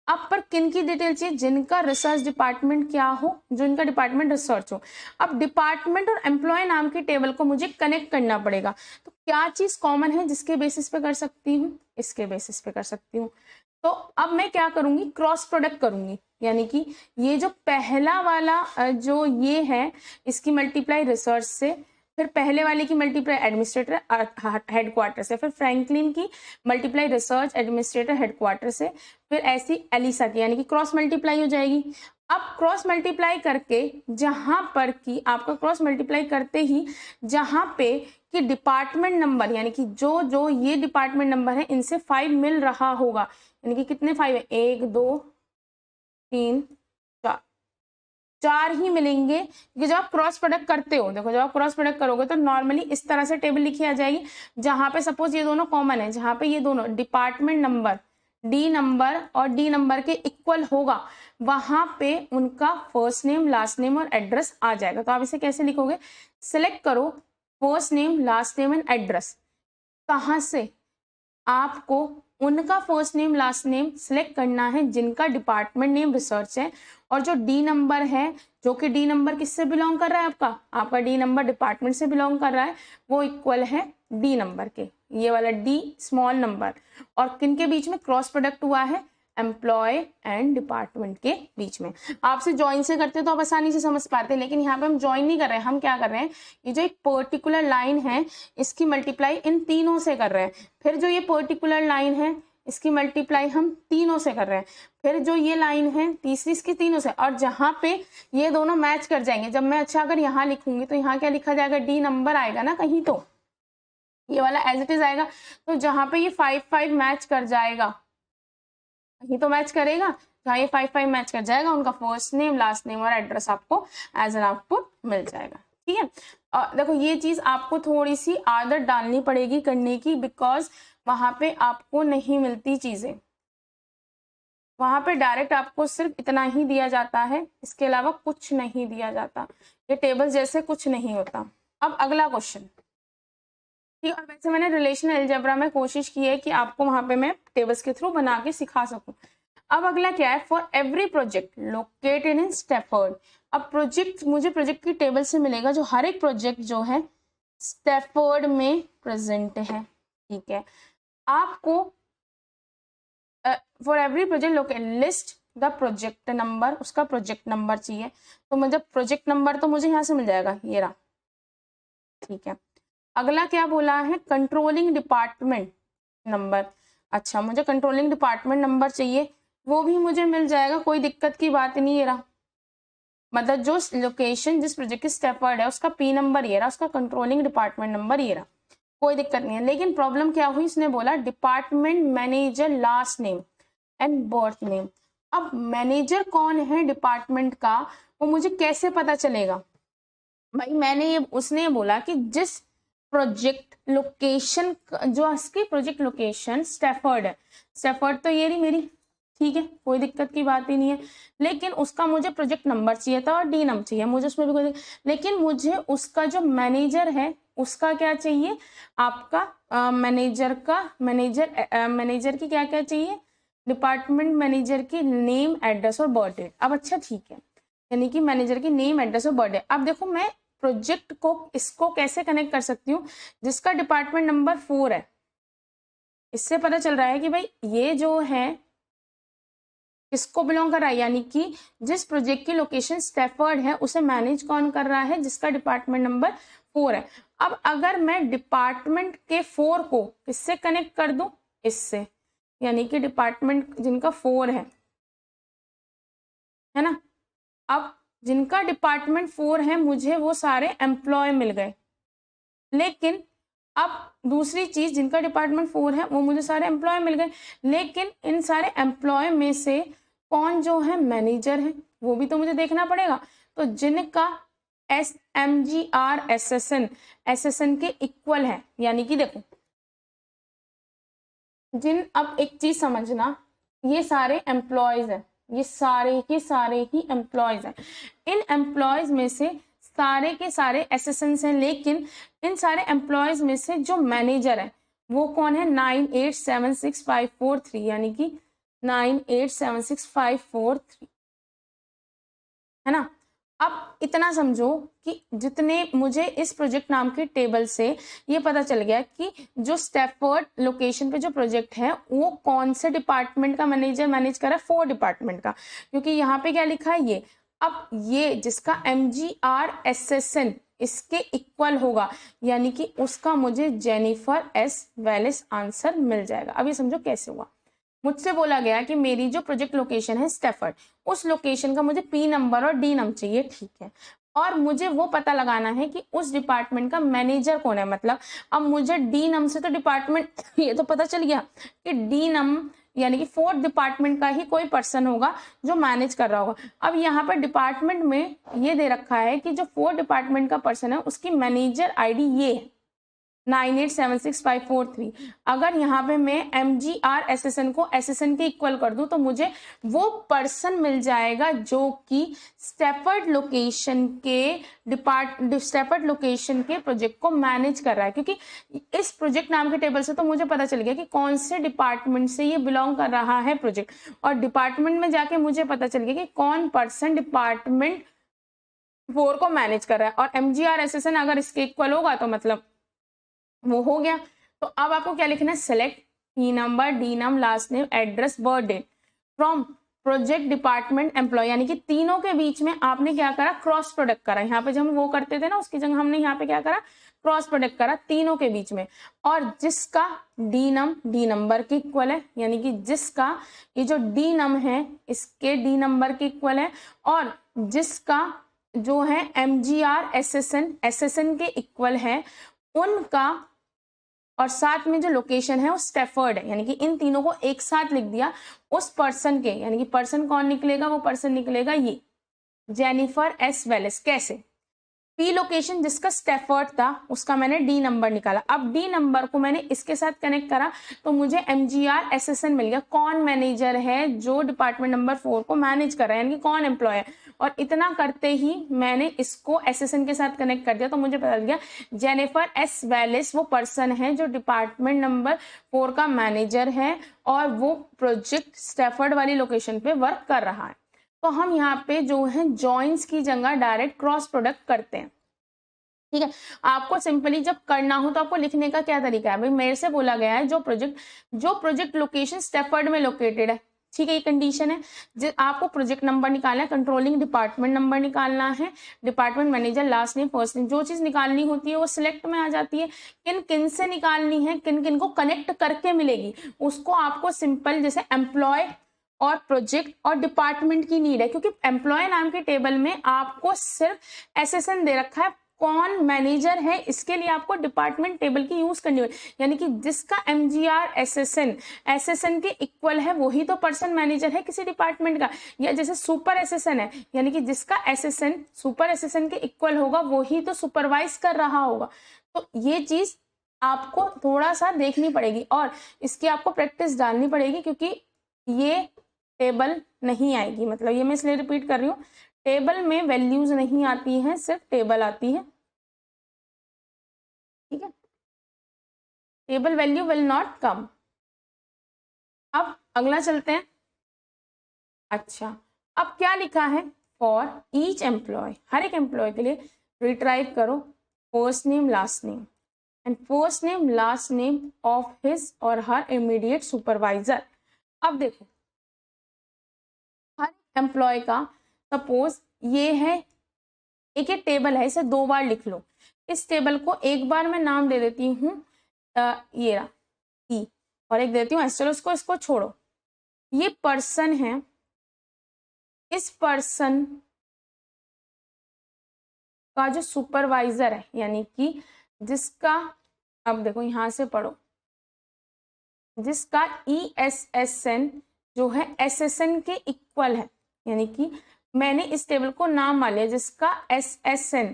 अब पर किन की डिटेल चाहिए, जिनका रिसर्च डिपार्टमेंट क्या हो, जो इनका डिपार्टमेंट रिसर्च हो। अब डिपार्टमेंट और एम्प्लॉय नाम की टेबल को मुझे कनेक्ट करना पड़ेगा, तो क्या चीज कॉमन है जिसके बेसिस पे कर सकती हूँ, इसके बेसिस पे कर सकती हूँ। तो अब मैं क्या करूंगी, क्रॉस प्रोडक्ट करूंगी, यानी कि ये जो पहला वाला जो ये है इसकी मल्टीप्लाई रिसर्च से, फिर पहले वाले की मल्टीप्लाई एडमिनिस्ट्रेटर हेडक्वार्टर से, फिर फ्रैंकलिन की मल्टीप्लाई रिसर्च एडमिनिस्ट्रेटर हेडक्वार्टर से, फिर ऐसी एलिसा की, यानी कि क्रॉस मल्टीप्लाई हो जाएगी। अब क्रॉस मल्टीप्लाई करके जहां पर कि आपका क्रॉस मल्टीप्लाई करते ही जहां पे कि डिपार्टमेंट नंबर, यानी कि जो जो ये डिपार्टमेंट नंबर है इनसे 5 मिल रहा होगा, यानी कि कितने 5 है, 1 2 3 4 ही मिलेंगे, क्योंकि जब आप क्रॉस प्रोडक्ट करते हो, देखो जब आप क्रॉस प्रोडक्ट करोगे तो नॉर्मली इस तरह से टेबल लिखी आ जाएगी, जहां पे सपोज ये दोनों कॉमन है, जहां पे ये दोनों डिपार्टमेंट नंबर डी नंबर और डी नंबर के इक्वल होगा, वहां पे उनका फर्स्ट नेम लास्ट नेम और एड्रेस आ जाएगा। तो आप इसे कैसे लिखोगे, सिलेक्ट करो first name last name and address, कहाँ से, आपको उनका first name last name select करना है जिनका डिपार्टमेंट नेम रिसर्च है, और जो डी नंबर है, जो कि डी नंबर किससे बिलोंग कर रहा है, आपका डी नंबर डिपार्टमेंट से बिलोंग कर रहा है, वो इक्वल है डी नंबर के, ये वाला डी स्मॉल नंबर। और किन के बीच में क्रॉस प्रोडक्ट हुआ है, एम्प्लॉय एंड डिपार्टमेंट के बीच में। आपसे ज्वाइन से करते तो आप आसानी से समझ पाते, लेकिन यहाँ पे हम ज्वाइन नहीं कर रहे हैं, हम क्या कर रहे हैं, ये जो एक पर्टिकुलर लाइन है इसकी मल्टीप्लाई इन तीनों से कर रहे हैं, फिर जो ये पर्टिकुलर लाइन है इसकी मल्टीप्लाई हम तीनों से कर रहे हैं, फिर जो ये लाइन है तीसरी इसकी तीनों से, और जहाँ पे ये दोनों मैच कर जाएंगे, जब मैं अच्छा अगर यहाँ लिखूंगी तो यहाँ क्या लिखा जाएगा, डी नंबर आएगा ना कहीं, तो ये वाला एज इट इज आएगा। तो जहाँ पे ये 5-5 मैच कर जाएगा, कहीं तो मैच करेगा, जहाँ ये 5-5 मैच कर जाएगा उनका फर्स्ट नेम लास्ट नेम और एड्रेस आपको एज एन आउटपुट मिल जाएगा। ठीक है, देखो ये चीज आपको थोड़ी सी आदत डालनी पड़ेगी करने की, बिकॉज वहां पे आपको नहीं मिलती चीजें, वहां पे डायरेक्ट आपको सिर्फ इतना ही दिया जाता है, इसके अलावा कुछ नहीं दिया जाता, ये टेबल जैसे कुछ नहीं होता। अब अगला क्वेश्चन, ठीक है, और वैसे मैंने रिलेशनल अलजेब्रा में कोशिश की है कि आपको वहां पे मैं टेबल्स के थ्रू बना के सिखा सकूं। अब अगला क्या है, for every project located in Stafford. अब प्रोजेक्ट, मुझे प्रोजेक्ट की टेबल से मिलेगा जो हर एक प्रोजेक्ट जो है स्टैफोर्ड में प्रेजेंट है। ठीक है, आपको for every project locate list the project number, उसका प्रोजेक्ट नंबर चाहिए, तो मुझे प्रोजेक्ट नंबर तो मुझे यहाँ से मिल जाएगा, ये रहा। ठीक है, अगला क्या बोला है, कंट्रोलिंग डिपार्टमेंट नंबर। अच्छा, मुझे कंट्रोलिंग डिपार्टमेंट नंबर चाहिए, वो भी मुझे मिल जाएगा, कोई दिक्कत की बात नहीं। ये रहा, मतलब जो लोकेशन जिस प्रोजेक्ट की स्टैफोर्ड है उसका पी नंबर ये रहा, उसका कंट्रोलिंग डिपार्टमेंट नंबर ये रहा, कोई दिक्कत नहीं है। लेकिन प्रॉब्लम क्या हुई, इसने बोला department manager last name and birth name. अब मैनेजर कौन है डिपार्टमेंट का, वो मुझे कैसे पता चलेगा भाई, मैंने ये उसने ये बोला कि जिस प्रोजेक्ट लोकेशन, जो उसकी प्रोजेक्ट लोकेशन स्टैफोर्ड है, स्टैफोर्ड तो ये रही मेरी, ठीक है, कोई दिक्कत की बात ही नहीं है, लेकिन उसका मुझे प्रोजेक्ट नंबर चाहिए था और डी नंबर चाहिए, मुझे उसमें भी कोई, लेकिन मुझे उसका जो मैनेजर है उसका क्या चाहिए, आपका मैनेजर की क्या क्या चाहिए, डिपार्टमेंट मैनेजर की नेम एड्रेस और बर्थ डेट। अब अच्छा ठीक है, यानी कि मैनेजर की नेम एड्रेस और बर्थ डेट। अब देखो मैं प्रोजेक्ट को इसको कैसे कनेक्ट कर सकती हूँ, जिसका डिपार्टमेंट नंबर 4 है, इससे पता चल रहा है कि भाई ये जो है किसको बिलोंग कर रहा है, यानी कि जिस प्रोजेक्ट की लोकेशन स्टैफोर्ड है उसे मैनेज कौन कर रहा है, जिसका डिपार्टमेंट नंबर 4 है। अब अगर मैं डिपार्टमेंट के 4 को किससे कनेक्ट कर दूं, इससे, यानी कि डिपार्टमेंट जिनका 4 है ना, अब जिनका डिपार्टमेंट 4 है मुझे वो सारे एम्प्लॉय मिल गए, लेकिन अब दूसरी चीज, जिनका डिपार्टमेंट 4 है वो मुझे सारे एम्प्लॉय मिल गए, लेकिन इन सारे एम्प्लॉय में से कौन जो है मैनेजर है वो भी तो मुझे देखना पड़ेगा। तो जिनका SMGR SSN के इक्वल है, यानी कि देखो अब एक चीज समझना, ये सारे एम्प्लॉयज हैं, ये सारे के सारे ही एम्प्लॉयज हैं, इन एम्प्लॉयज में से सारे के सारे एसएसएन हैं, लेकिन इन सारे एम्प्लॉयज में से जो मैनेजर है वो कौन है, 9876543, यानी कि 9876543, है ना। अब इतना समझो कि जितने मुझे इस प्रोजेक्ट नाम के टेबल से ये पता चल गया कि जो स्टैफोर्ड लोकेशन पे जो प्रोजेक्ट है वो कौन से डिपार्टमेंट का मैनेजर मैनेज कर रहा है, 4 डिपार्टमेंट का, क्योंकि यहाँ पे क्या लिखा है ये। अब ये जिसका MGRSSN इसके इक्वल होगा, यानी कि उसका मुझे जेनिफर एस वेलिस आंसर मिल जाएगा। अब ये समझो कैसे हुआ, मुझसे बोला गया कि मेरी जो प्रोजेक्ट लोकेशन है स्टैफोर्ड, उस लोकेशन का मुझे पी नंबर और डी नंबर चाहिए, ठीक है, और मुझे वो पता लगाना है कि उस डिपार्टमेंट का मैनेजर कौन है। मतलब अब मुझे डी नंबर से तो डिपार्टमेंट ये तो पता चल गया कि डी नंबर यानी कि 4 डिपार्टमेंट का ही कोई पर्सन होगा जो मैनेज कर रहा होगा। अब यहाँ पर डिपार्टमेंट में ये दे रखा है कि जो 4 डिपार्टमेंट का पर्सन है उसकी मैनेजर ID ये है, 9876,543। अगर यहाँ पे मैं MGR SSN को SSN के इक्वल कर दूं तो मुझे वो पर्सन मिल जाएगा जो कि स्टैफर्ड लोकेशन के प्रोजेक्ट को मैनेज कर रहा है, क्योंकि इस प्रोजेक्ट नाम के टेबल से तो मुझे पता चल गया कि कौन से डिपार्टमेंट से ये बिलोंग कर रहा है प्रोजेक्ट, और डिपार्टमेंट में जाके मुझे पता चल गया कि कौन पर्सन डिपार्टमेंट 4 को मैनेज कर रहा है, और MGR SSN अगर इसके इक्वल होगा तो मतलब वो हो गया। तो अब आपको क्या लिखना है, select E number, D num, last name, address, birth date from project department employee, यानी कि तीनों के बीच में आपने क्या करा, क्रॉस प्रोडक्ट करा। यहाँ पे जब हम वो करते थे ना, उसकी जगह हमने यहाँ पे क्या करा, क्रॉस प्रोडक्ट करा तीनों के बीच में, और जिसका डी नंबर के इक्वल है, यानी कि जिसका ये जो डी नम है इसके डी नंबर के इक्वल है, और जिसका जो है MGR SSN के इक्वल है उनका, और साथ में जो लोकेशन है वो स्टैफर्ड है, यानी कि इन तीनों को एक साथ लिख दिया उस पर्सन के, यानी कि पर्सन कौन निकलेगा, वो पर्सन निकलेगा ये जेनिफर एस वेलेस। कैसे, पी लोकेशन जिसका स्टैफर्ड था उसका मैंने डी नंबर निकाला, अब डी नंबर को मैंने इसके साथ कनेक्ट करा तो मुझे MGR SSN मिल गया, कौन मैनेजर है जो डिपार्टमेंट नंबर 4 को मैनेज कर रहा है, यानी कि कौन एम्प्लॉय है। और इतना करते ही मैंने इसको SSN के साथ कनेक्ट कर दिया तो मुझे पता चल गया जेनिफर एस वेलिस वो पर्सन है जो डिपार्टमेंट नंबर 4 का मैनेजर है और वो प्रोजेक्ट स्टैफर्ड वाली लोकेशन पे वर्क कर रहा है। तो हम यहाँ पे जो है जॉइंस की जगह डायरेक्ट क्रॉस प्रोडक्ट करते हैं। ठीक है, आपको सिंपली जब करना हो तो आपको लिखने का क्या तरीका है, भाई मेरे से बोला गया है जो प्रोजेक्ट लोकेशन स्टैफर्ड में लोकेटेड है, ठीक है, ये कंडीशन है। आपको प्रोजेक्ट नंबर निकालना है, कंट्रोलिंग डिपार्टमेंट नंबर निकालना है, department manager, last name, first name, जो चीज निकालनी होती है वो सिलेक्ट में आ जाती है। किन किन से निकालनी है, किन किन को कनेक्ट करके मिलेगी, उसको आपको सिंपल जैसे एम्प्लॉय और प्रोजेक्ट और डिपार्टमेंट की नीड है, क्योंकि एम्प्लॉय नाम के टेबल में आपको सिर्फ SSN दे रखा है, कौन मैनेजर है इसके लिए आपको डिपार्टमेंट टेबल की यूज करनी होगी, यानी कि जिसका MGR SSN के इक्वल है वही तो पर्सन मैनेजर है किसी डिपार्टमेंट का, या जैसे सुपर SSN है, यानी कि जिसका SSN सुपर SSN के इक्वल होगा वही तो सुपरवाइज कर रहा होगा। तो ये चीज आपको थोड़ा सा देखनी पड़ेगी और इसकी आपको प्रैक्टिस डालनी पड़ेगी, क्योंकि ये टेबल नहीं आएगी, मतलब ये मैं इसलिए रिपीट कर रही हूँ, टेबल में वैल्यूज नहीं आती हैं, सिर्फ टेबल आती है, ठीक है, table value will not come. अब अगला चलते हैं। अच्छा, अब क्या लिखा है, फॉर ईच एम्प्लॉय, हर एक एम्प्लॉय के लिए रिट्राइव करो first name last name and first name last name of his और हर इमीडिएट सुपरवाइजर। अब देखो हर एम्प्लॉय का सपोज ये है, एक ये टेबल है, इसे 2 बार लिख लो, इस टेबल को एक बार मैं नाम दे देती हूँ ये रहा ई, और एक देती हूँ एस, चलो इसको छोड़ो, ये पर्सन है, इस पर्सन का जो सुपरवाइजर है, यानी कि जिसका, अब देखो यहां से पढ़ो, जिसका ESSN जो है SSN के इक्वल है, यानी कि मैंने इस टेबल को नाम मान लिया जिसका SSN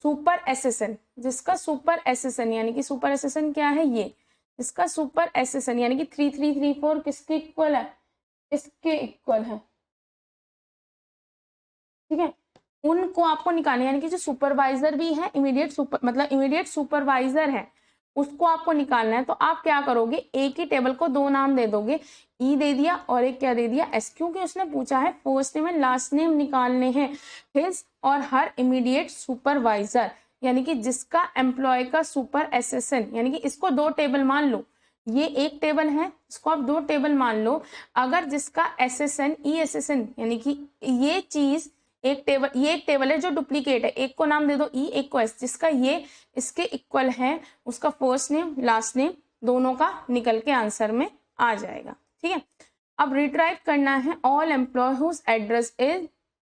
सुपर SSN, जिसका सुपर SSN यानी कि सुपर SSN क्या है, ये जिसका सुपर SSN यानी कि 3334 किसके इक्वल है, इसके इक्वल है, ठीक है, उनको आपको निकालना, यानी कि जो सुपरवाइजर भी है, इमीडिएट सुपरवाइजर है, उसको आपको निकालना है। तो आप क्या करोगे, एक ही टेबल को 2 नाम दे दोगे, ई दे दिया और एक क्या दे दिया, एस, क्योंकि उसने पूछा है first name and last name निकालने हैं हिज और हर इमीडिएट सुपरवाइजर, यानी कि जिसका एम्प्लॉय का सुपर SSN, यानी कि इसको 2 टेबल मान लो, ये एक टेबल है, इसको आप 2 टेबल मान लो। अगर जिसका SSN ESSN यानी कि ये चीज एक टेबल, ये एक टेबल है जो डुप्लीकेट है, एक को नाम दे दो ई, एक को एस, जिसका ये इसके इक्वल है, उसका फर्स्ट नेम लास्ट नेम दोनों का निकल के आंसर में आ जाएगा, ठीक है। अब रिट्राइव करना है all employee whose address is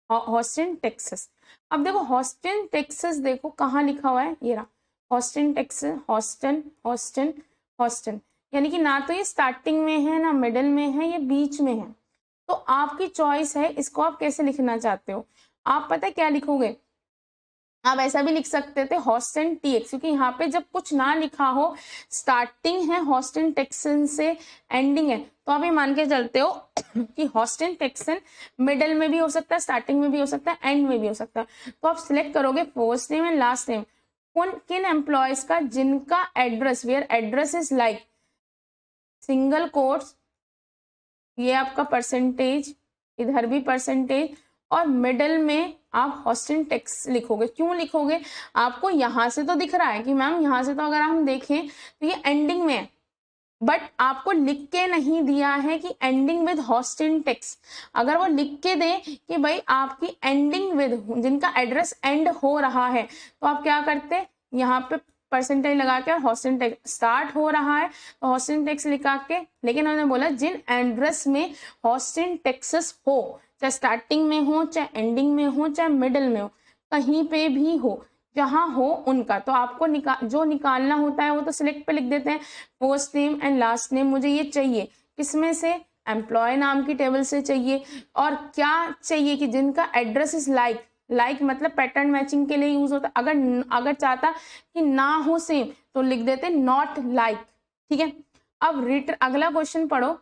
Houston Texas. अब देखो हॉस्टन टेक्सास, देखो कहाँ लिखा हुआ है, ये रहा हॉस्टन टेक्सास, हॉस्टन, यानी कि ना तो ये स्टार्टिंग में है ना मिडिल में है, ये बीच में है। तो आपकी चॉइस है, इसको आप कैसे लिखना चाहते हो। आप पता है क्या लिखोगे, आप ऐसा भी लिख सकते थे हॉस्टन टीएक्स, क्योंकि यहाँ पे जब कुछ ना लिखा हो, स्टार्टिंग है हॉस्टन टेक्सन से, एंडिंग है, तो आप ये मान के चलते हो कि हॉस्टन टेक्सन मिडल में भी हो सकता है, स्टार्टिंग में भी हो सकता है, एंड में भी हो सकता है। तो आप सिलेक्ट करोगे first name and last name उन किन एम्प्लॉयज का जिनका address, where address is like single quotes, ये आपका परसेंटेज, इधर भी परसेंटेज, और मिडल में आप हॉस्टन टेक्स लिखोगे। क्यों लिखोगे? आपको यहां से तो दिख रहा है कि मैम यहां से तो अगर हम देखें तो ये एंडिंग में है, बट आपको लिख के नहीं दिया है कि एंडिंग विद हॉस्टन टेक्स। अगर वो लिख के दे कि भाई आपकी एंडिंग विद, जिनका एड्रेस एंड हो रहा है, तो आप क्या करते, यहाँ पे परसेंटेज लगा के, और हॉस्टन टेक्स स्टार्ट हो रहा है तो हॉस्टन टेक्स लिखा के, लेकिन उन्होंने बोला जिन एड्रेस में हॉस्टन टेक्सस हो, चाहे स्टार्टिंग में हो, चाहे एंडिंग में हो, चाहे मिडल में हो, कहीं पे भी हो, जहां हो उनका। तो आपको जो निकालना होता है वो तो सिलेक्ट पे लिख देते हैं, first name and last name मुझे ये चाहिए, किसमें से, एम्प्लॉय नाम की टेबल से चाहिए। और क्या चाहिए कि जिनका एड्रेस इज लाइक, लाइक मतलब पैटर्न मैचिंग के लिए यूज होता है। अगर चाहता कि ना हो सेम तो लिख देते नॉट लाइक, ठीक है। अब अगला क्वेश्चन पढ़ो।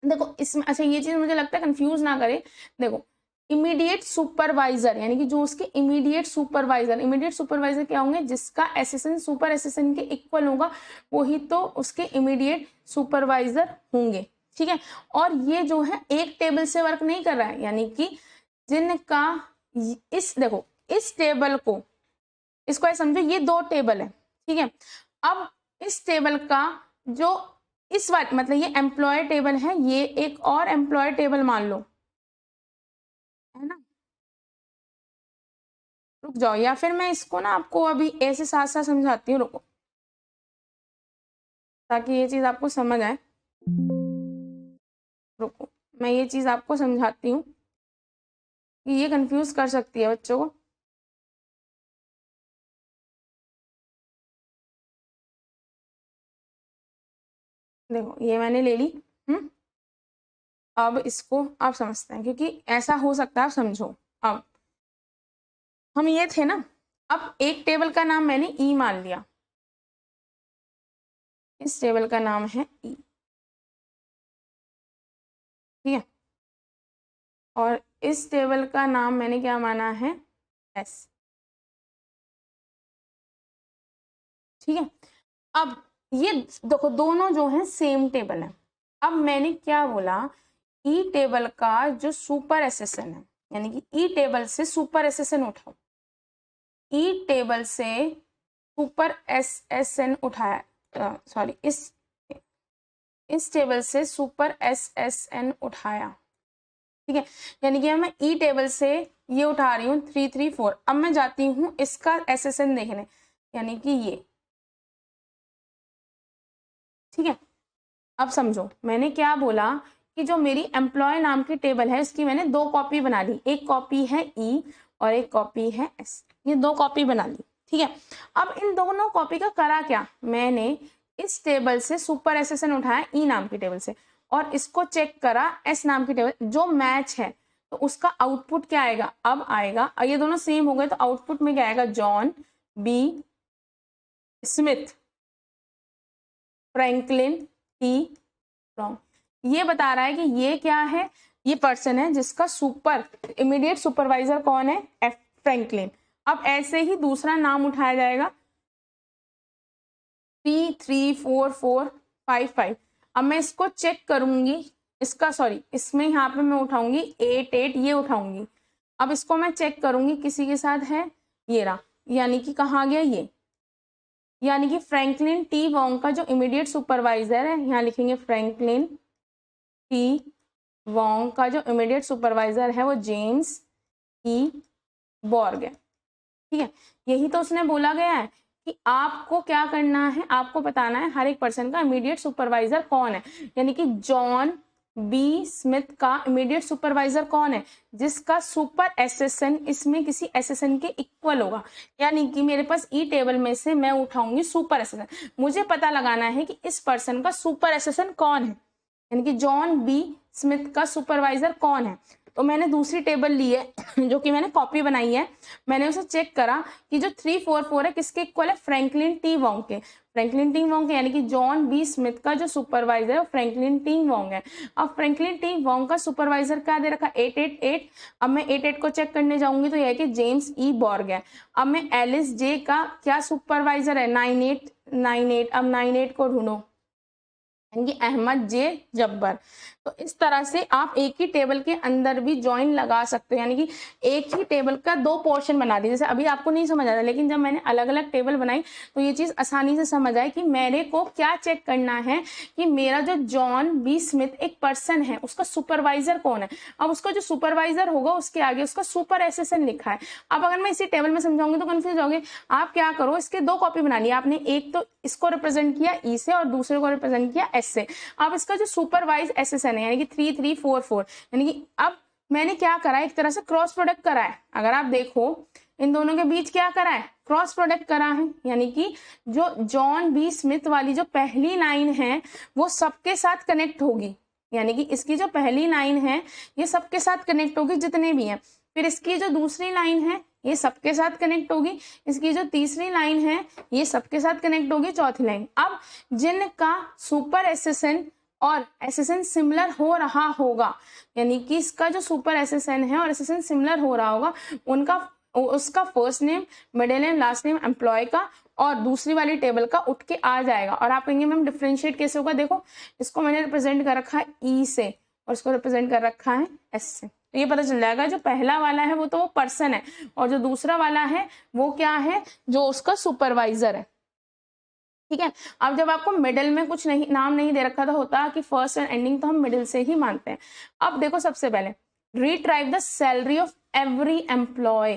देखो इसमें, अच्छा ये चीज मुझे लगता है कंफ्यूज ना करे। देखो इमीडिएट सुपरवाइजर, यानी कि जो उसके इमीडिएट सुपरवाइजर क्या होंगे, जिसका एसेसन सुपर एसेसन के इक्वल होगा वही तो उसके इमीडिएट सुपरवाइजर होंगे, ठीक है। और ये जो है एक टेबल से वर्क नहीं कर रहा है, यानी कि जिनका देखो इस टेबल को, इसको ऐसे समझो ये दो टेबल है, ठीक है। अब इस टेबल का जो इस बार मतलब ये एम्प्लॉय टेबल है, ये एक और एम्प्लॉय टेबल मान लो, है ना। रुक जाओ, या फिर मैं इसको ना आपको अभी ऐसे साथ साथ समझाती हूँ, रुको, ताकि ये चीज आपको समझ आए। रुको मैं ये चीज आपको समझाती हूँ कि ये कंफ्यूज कर सकती है बच्चों को। देखो ये मैंने ले ली, अब इसको आप समझते हैं, क्योंकि ऐसा हो सकता है, आप समझो। अब हम ये थे ना, अब एक टेबल का नाम मैंने ई मान लिया, इस टेबल का नाम है ई, ठीक है। और इस टेबल का नाम मैंने क्या माना है, एस, ठीक है। अब ये देखो दोनों जो है सेम टेबल है। अब मैंने क्या बोला, ई टेबल का जो सुपर एसेसन है, यानी कि ई टेबल से सुपर एसेसन उठाओ, ई टेबल से सुपर एसेसन उठाया, सॉरी इस टेबल से सुपर एसेसन उठाया, ठीक है। यानी कि मैं ई टेबल से ये उठा रही हूँ 334। अब मैं जाती हूँ इसका एसेसन देखने, यानी कि ये, ठीक है। अब समझो मैंने क्या बोला कि जो मेरी एम्प्लॉय नाम की टेबल है उसकी मैंने दो कॉपी बना ली, एक कॉपी है ई और एक कॉपी है एस, ये दो कॉपी बना ली, ठीक है। अब इन दोनों कॉपी का करा क्या, मैंने इस टेबल से सुपर एसेसन उठाया ई नाम की टेबल से, और इसको चेक करा एस नाम की टेबल, जो मैच है तो उसका आउटपुट क्या आएगा, अब आएगा, ये दोनों सेम हो गए तो आउटपुट में क्या आएगा, John B Smith Franklin T Wong. ये बता रहा है कि ये क्या है, ये पर्सन है जिसका सुपर इमीडिएट सुपरवाइजर कौन है, एफ फ्रैंकलिन। अब ऐसे ही दूसरा नाम उठाया जाएगा 33445। अब मैं इसको चेक करूंगी, इसका सॉरी इसमें यहाँ पे मैं उठाऊंगी 88, ये उठाऊंगी। अब इसको मैं चेक करूंगी किसी के साथ है, ये रहा, यानी कि कहाँ गया ये, यानी कि फ्रैंकलिन टी वोंग का जो इमीडिएट सुपरवाइजर है, यहाँ लिखेंगे फ्रैंकलिन टी वोंग का जो इमीडिएट सुपरवाइजर है वो जेम्स ई बॉर्ग है, ठीक है। यही तो उसने बोला गया है कि आपको क्या करना है, आपको बताना है हर एक पर्सन का इमीडिएट सुपरवाइजर कौन है, यानी कि जॉन बी स्मिथ का इमीडिएट सुपरवाइजर कौन है, जिसका सुपर एसेसन इसमें किसी एसेसन के इक्वल होगा। यानी कि मेरे पास ई टेबल में से मैं उठाऊंगी सुपर एसेसन, मुझे पता लगाना है कि इस पर्सन का सुपर एसेसन कौन है, यानी कि जॉन बी स्मिथ का सुपरवाइजर कौन है। तो मैंने दूसरी टेबल ली है जो कि मैंने कॉपी बनाई है, मैंने उसे चेक करा कि जो 344 है किसके इक्वल है, फ्रैंकलिन टी वोंग के। फ्रैंकलिन टी वोंग यानी कि जॉन बी स्मिथ का जो सुपरवाइजर है वो फ्रैंकलिन टी वोंग है। अब फ्रैंकलिन टी वोंग का सुपरवाइजर क्या दे रखा, 888। अब मैं 88 को चेक करने जाऊंगी तो यह है कि जेम्स ई बॉर्ग है। अब मैं एलिस जे का क्या सुपरवाइजर है, 9898। अब 98 को ढूंढो, यानी कि अहमद जे जब्बर। तो इस तरह से आप एक ही टेबल के अंदर भी जॉइन लगा सकते हो, यानी कि एक ही टेबल का दो पोर्शन बना दिए। जैसे अभी आपको नहीं समझ आ रहा, लेकिन जब मैंने अलग अलग टेबल बनाई तो ये चीज़ आसानी से समझ आई कि मेरे को क्या चेक करना है कि मेरा जो जॉन बी स्मिथ एक पर्सन है, उसका सुपरवाइजर कौन है। अब उसका जो सुपरवाइजर होगा उसके आगे उसका सुपर एसेसन लिखा है। अब अगर मैं इसी टेबल में समझाऊंगी तो कंफ्यूज होगे। आप क्या करो, इसके दो कॉपी बना ली आपने, एक तो इसको रिप्रेजेंट किया ई से और दूसरे को रिप्रेजेंट किया एस से। अब इसका जो सुपरवाइज एसेसन है यानी कि 3344, यानी कि अब मैंने क्या करा, एक तरह से क्रॉस प्रोडक्ट करा है। अगर आप देखो इन दोनों के बीच क्या करा है, क्रॉस प्रोडक्ट करा है, यानी कि जो जॉन बी स्मिथ वाली जो पहली लाइन है वो सबके साथ कनेक्ट होगी, यानी कि इसकी जो पहली लाइन है ये सबके साथ कनेक्ट होगी जितने भी हैं। फिर इसकी जो दूसरी लाइन है ये सबके साथ कनेक्ट होगी, इसकी जो तीसरी लाइन है ये सबके साथ कनेक्ट होगी, चौथी लाइन। अब जिनका सुपर एसेसन और एसेसन सिमिलर हो रहा होगा, यानी कि इसका जो सुपर एसेसन है और एसेसन सिमिलर हो रहा होगा, उनका उसका first name, middle name, last name employee का और दूसरी वाली टेबल का उठ के आ जाएगा। और आप कहेंगे मैम डिफरेंशिएट कैसे होगा, देखो इसको मैंने रिप्रेजेंट कर रखा है ई से और इसको रिप्रेजेंट कर रखा है एस से, तो ये पता चल जाएगा जो पहला वाला है वो तो वो पर्सन है और जो दूसरा वाला है वो क्या है, जो उसका सुपरवाइजर है। ठीक है। अब जब आपको मिडिल में कुछ नहीं नाम नहीं दे रखा था, होता कि फर्स्ट एंड एंडिंग तो हम मिडिल से ही मानते हैं। अब देखो सबसे पहले retrieve the salary of every employee,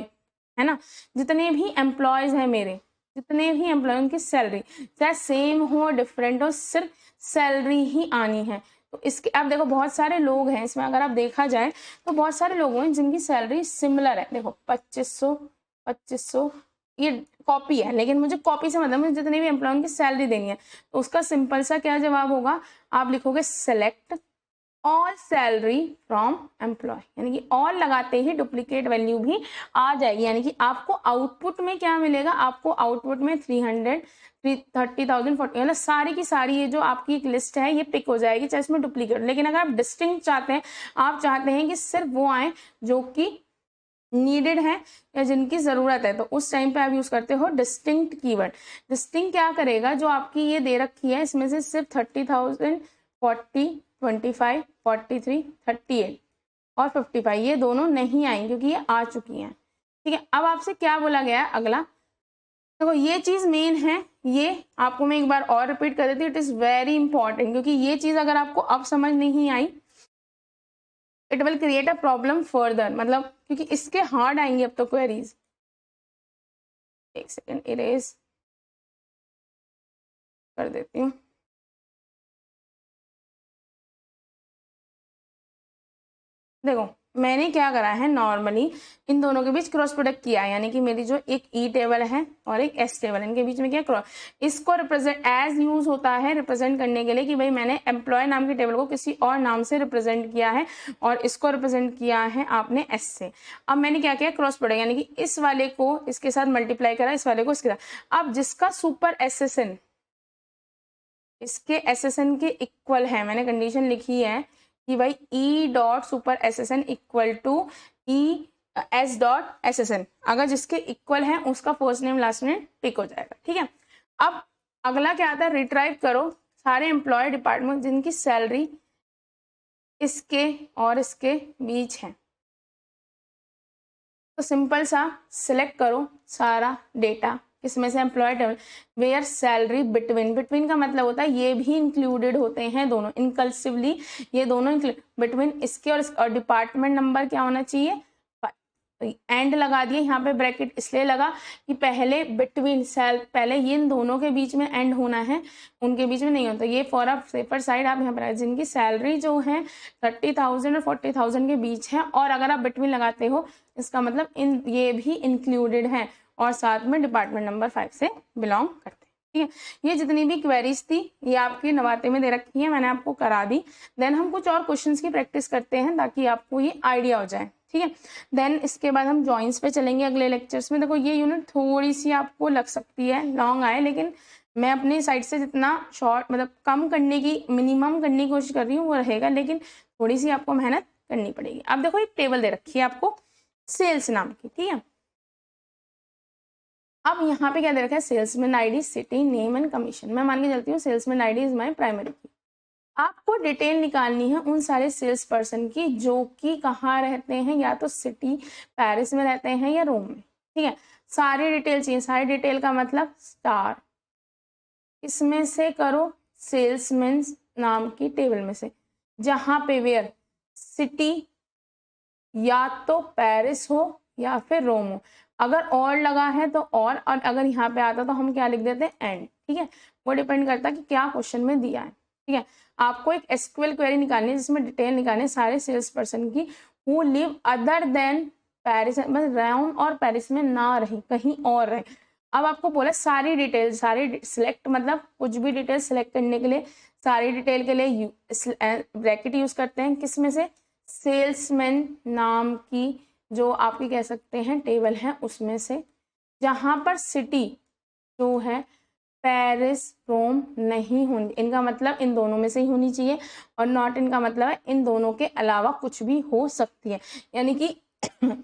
है ना, जितने भी एम्प्लॉयज हैं मेरे, जितने भी एम्प्लॉय उनकी सैलरी चाहे सेम हो डिफरेंट हो, सिर्फ सैलरी ही आनी है। तो इसके अब देखो बहुत सारे लोग हैं इसमें, अगर आप देखा जाए तो बहुत सारे लोग हैं जिनकी सैलरी सिमिलर है। देखो 2500 ये कॉपी है, लेकिन मुझे कॉपी से मतलब मुझे जितने भी एम्प्लॉय की सैलरी देनी है, तो उसका सिंपल सा क्या जवाब होगा, आप लिखोगे select all salary from employ, यानी कि ऑल लगाते ही डुप्लीकेट वैल्यू भी आ जाएगी, यानी कि आपको आउटपुट में क्या मिलेगा, आपको आउटपुट में 300 30,000 40, मतलब सारी की सारी ये जो आपकी एक लिस्ट है ये पिक हो जाएगी, चाहे इसमें डुप्लीकेट। लेकिन अगर आप डिस्टिंक्ट चाहते हैं, आप चाहते हैं कि सिर्फ वो आए जो कि नीडेड है या जिनकी ज़रूरत है, तो उस टाइम पे आप यूज़ करते हो डिस्टिंक्ट कीवर्ड। डिस्टिंक्ट क्या करेगा, जो आपकी ये दे रखी है इसमें से सिर्फ 30,000 40 25 43 38 और 55 ये दोनों नहीं आई क्योंकि ये आ चुकी हैं। ठीक है। अब आपसे क्या बोला गया है अगला, देखो ये चीज़ मेन है, ये आपको मैं एक बार और रिपीट कर देती हूँ, इट इज़ वेरी इंपॉर्टेंट, क्योंकि ये चीज़ अगर आपको अब समझ नहीं आई it will create a problem further, मतलब क्योंकि इसके हार्ड आएंगे अब तो क्वेरीज। एक सेकेंड इरेज कर देती हूँ। देखो मैंने क्या करा है, नॉर्मली इन दोनों के बीच क्रॉस प्रोडक्ट किया है, यानी कि मेरी जो एक ई टेबल है और एक एस टेबल है, इनके बीच में क्या क्रॉस, इसको रिप्रेजेंट एज यूज होता है रिप्रेजेंट करने के लिए कि भाई मैंने एम्प्लॉय नाम की टेबल को किसी और नाम से रिप्रेजेंट किया है और इसको रिप्रेजेंट किया है आपने एस से। अब मैंने क्या किया, क्रॉस प्रोडक्ट, यानी कि इस वाले को इसके साथ मल्टीप्लाई करा, इस वाले को इसके साथ। अब जिसका सुपर एसेसन इसके एसेसन के इक्वल है, मैंने कंडीशन लिखी है कि भाई E dot super SSN equal to E S dot SSN, अगर जिसके इक्वल है उसका first name last name tick हो जाएगा। ठीक है। अब अगला क्या आता है, रिट्राइव करो सारे एम्प्लॉय डिपार्टमेंट जिनकी सैलरी इसके और इसके बीच है। तो सिंपल सा सिलेक्ट करो सारा डेटा, इसमें से employee table where salary between, between का मतलब होता है ये भी इंक्लूडेड होते हैं दोनों, इनकल्सिवली ये दोनों बिटवीन इसके और डिपार्टमेंट नंबर क्या होना चाहिए, तो एंड लगा दिए यहाँ पे ब्रैकेट इसलिए लगा कि पहले बिटवीन पहले ये इन दोनों के बीच में एंड होना है, उनके बीच में नहीं होता। ये फॉर अ सेफर साइड आप यहाँ पर जिनकी सैलरी जो है 30,000 और 40,000 के बीच है, और अगर आप बिटवीन लगाते हो इसका मतलब इन ये भी इंक्लूडेड है और साथ में डिपार्टमेंट नंबर 5 से बिलोंग करते हैं। ठीक है। ये जितनी भी क्वेरीज थी ये आपकी नवाते में दे रखी है, मैंने आपको करा दी। देन हम कुछ और क्वेश्चंस की प्रैक्टिस करते हैं ताकि आपको ये आइडिया हो जाए, ठीक है। देन इसके बाद हम जॉइंट्स पे चलेंगे अगले लेक्चर्स में। देखो ये यूनिट थोड़ी सी आपको लग सकती है लॉन्ग आए, लेकिन मैं अपनी साइड से जितना शॉर्ट मतलब कम करने की मिनिमम करने की कोशिश कर रही हूँ वो रहेगा, लेकिन थोड़ी सी आपको मेहनत करनी पड़ेगी। अब देखो एक टेबल दे रखी है आपको सेल्स नाम की, ठीक है। अब यहाँ पे क्या दे रखा है, salesman ID, city, name and commission. मैं मान के चलती हूँ salesman ID is my primary की। आपको डिटेल निकालनी है उन सारे सेल्स पर्सन की जो कि कहाँ रहते हैं, या तो सिटी पेरिस में रहते हैं या रोम में, ठीक है। सारी डिटेल चाहिए, सारी डिटेल का मतलब स्टार, इसमें से करो सेल्समैन नाम की टेबल में से, जहाँ पे वेयर सिटी या तो पेरिस हो या फिर रोम हो। अगर और लगा है तो और अगर यहाँ पे आता तो हम क्या लिख देते हैं, एंड, ठीक है। वो डिपेंड करता है कि क्या क्वेश्चन में दिया है, ठीक है। आपको एक एसक्यूएल क्वेरी निकालनी है जिसमें डिटेल निकालनी है सारे सेल्स पर्सन की who live other than Paris, मतलब रोम और पेरिस में ना रहे, कहीं और रहे। अब आपको बोला सारी डिटेल, सारी सिलेक्ट मतलब कुछ भी डिटेल सिलेक्ट करने के लिए सारी डिटेल के लिए ब्रैकेट यूज करते हैं, किसमें से, सेल्समैन नाम की जो आपकी कह सकते हैं टेबल है उसमें से, जहां पर सिटी जो है पेरिस रोम नहीं होनी, इनका मतलब इन दोनों में से ही होनी चाहिए, और नॉट इनका मतलब है इन दोनों के अलावा कुछ भी हो सकती है। यानी कि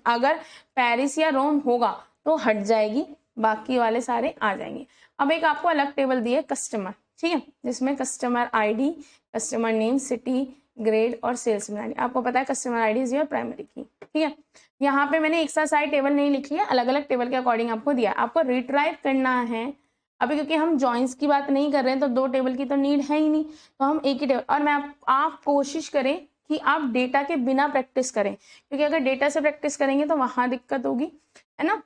अगर पेरिस या रोम होगा तो हट जाएगी, बाकी वाले सारे आ जाएंगे। अब एक आपको अलग टेबल दी है कस्टमर, ठीक है, जिसमें customer ID, customer name, city, grade और सेल्समैन आईडी। आपको पता है customer ID is your primary की, ठीक है। यहाँ पे मैंने एक साथ सारी टेबल नहीं लिखी है, अलग अलग टेबल के अकॉर्डिंग आपको दिया। आपको रिट्राइव करना है अभी, क्योंकि हम जॉइंट्स की बात नहीं कर रहे हैं तो दो टेबल की तो नीड है ही नहीं, तो हम एक ही टेबल। और मैं आप कोशिश करें कि आप डेटा के बिना प्रैक्टिस करें, क्योंकि अगर डेटा से प्रैक्टिस करेंगे तो वहां दिक्कत होगी, है ना।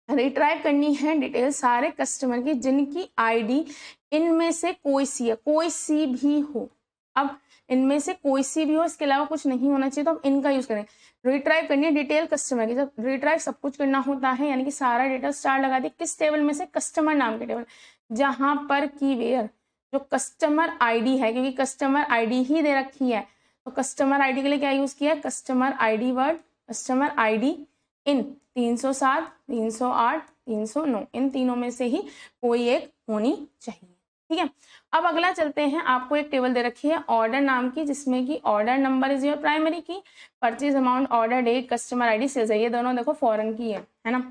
रिट्राइव करनी है डिटेल सारे कस्टमर की जिनकी आईडी इनमें से कोई सी है, कोई सी भी हो। अब इनमें से कोई सी भी हो, इसके अलावा कुछ नहीं होना चाहिए, तो हम इनका यूज करें। रिट्राइव करनी है डिटेल कस्टमर की। जब रिट्राइव सब कुछ करना होता है यानी कि सारा डेटा स्टार लगा दी किस टेबल में से, कस्टमर नाम के टेबल, जहां पर की वेयर जो कस्टमर आईडी है, क्योंकि कस्टमर आईडी ही दे रखी है, तो कस्टमर आईडी के लिए क्या यूज किया है, customer ID word, customer ID इन 307, 308, 309, इन तीनों में से ही कोई एक होनी चाहिए, ठीक है। अब अगला चलते हैं, आपको एक टेबल दे रखी है ऑर्डर नाम की, जिसमें कि order number is your primary key, purchase amount, order date, customer ID, sales है। ये दोनों देखो फॉरेन की है ना।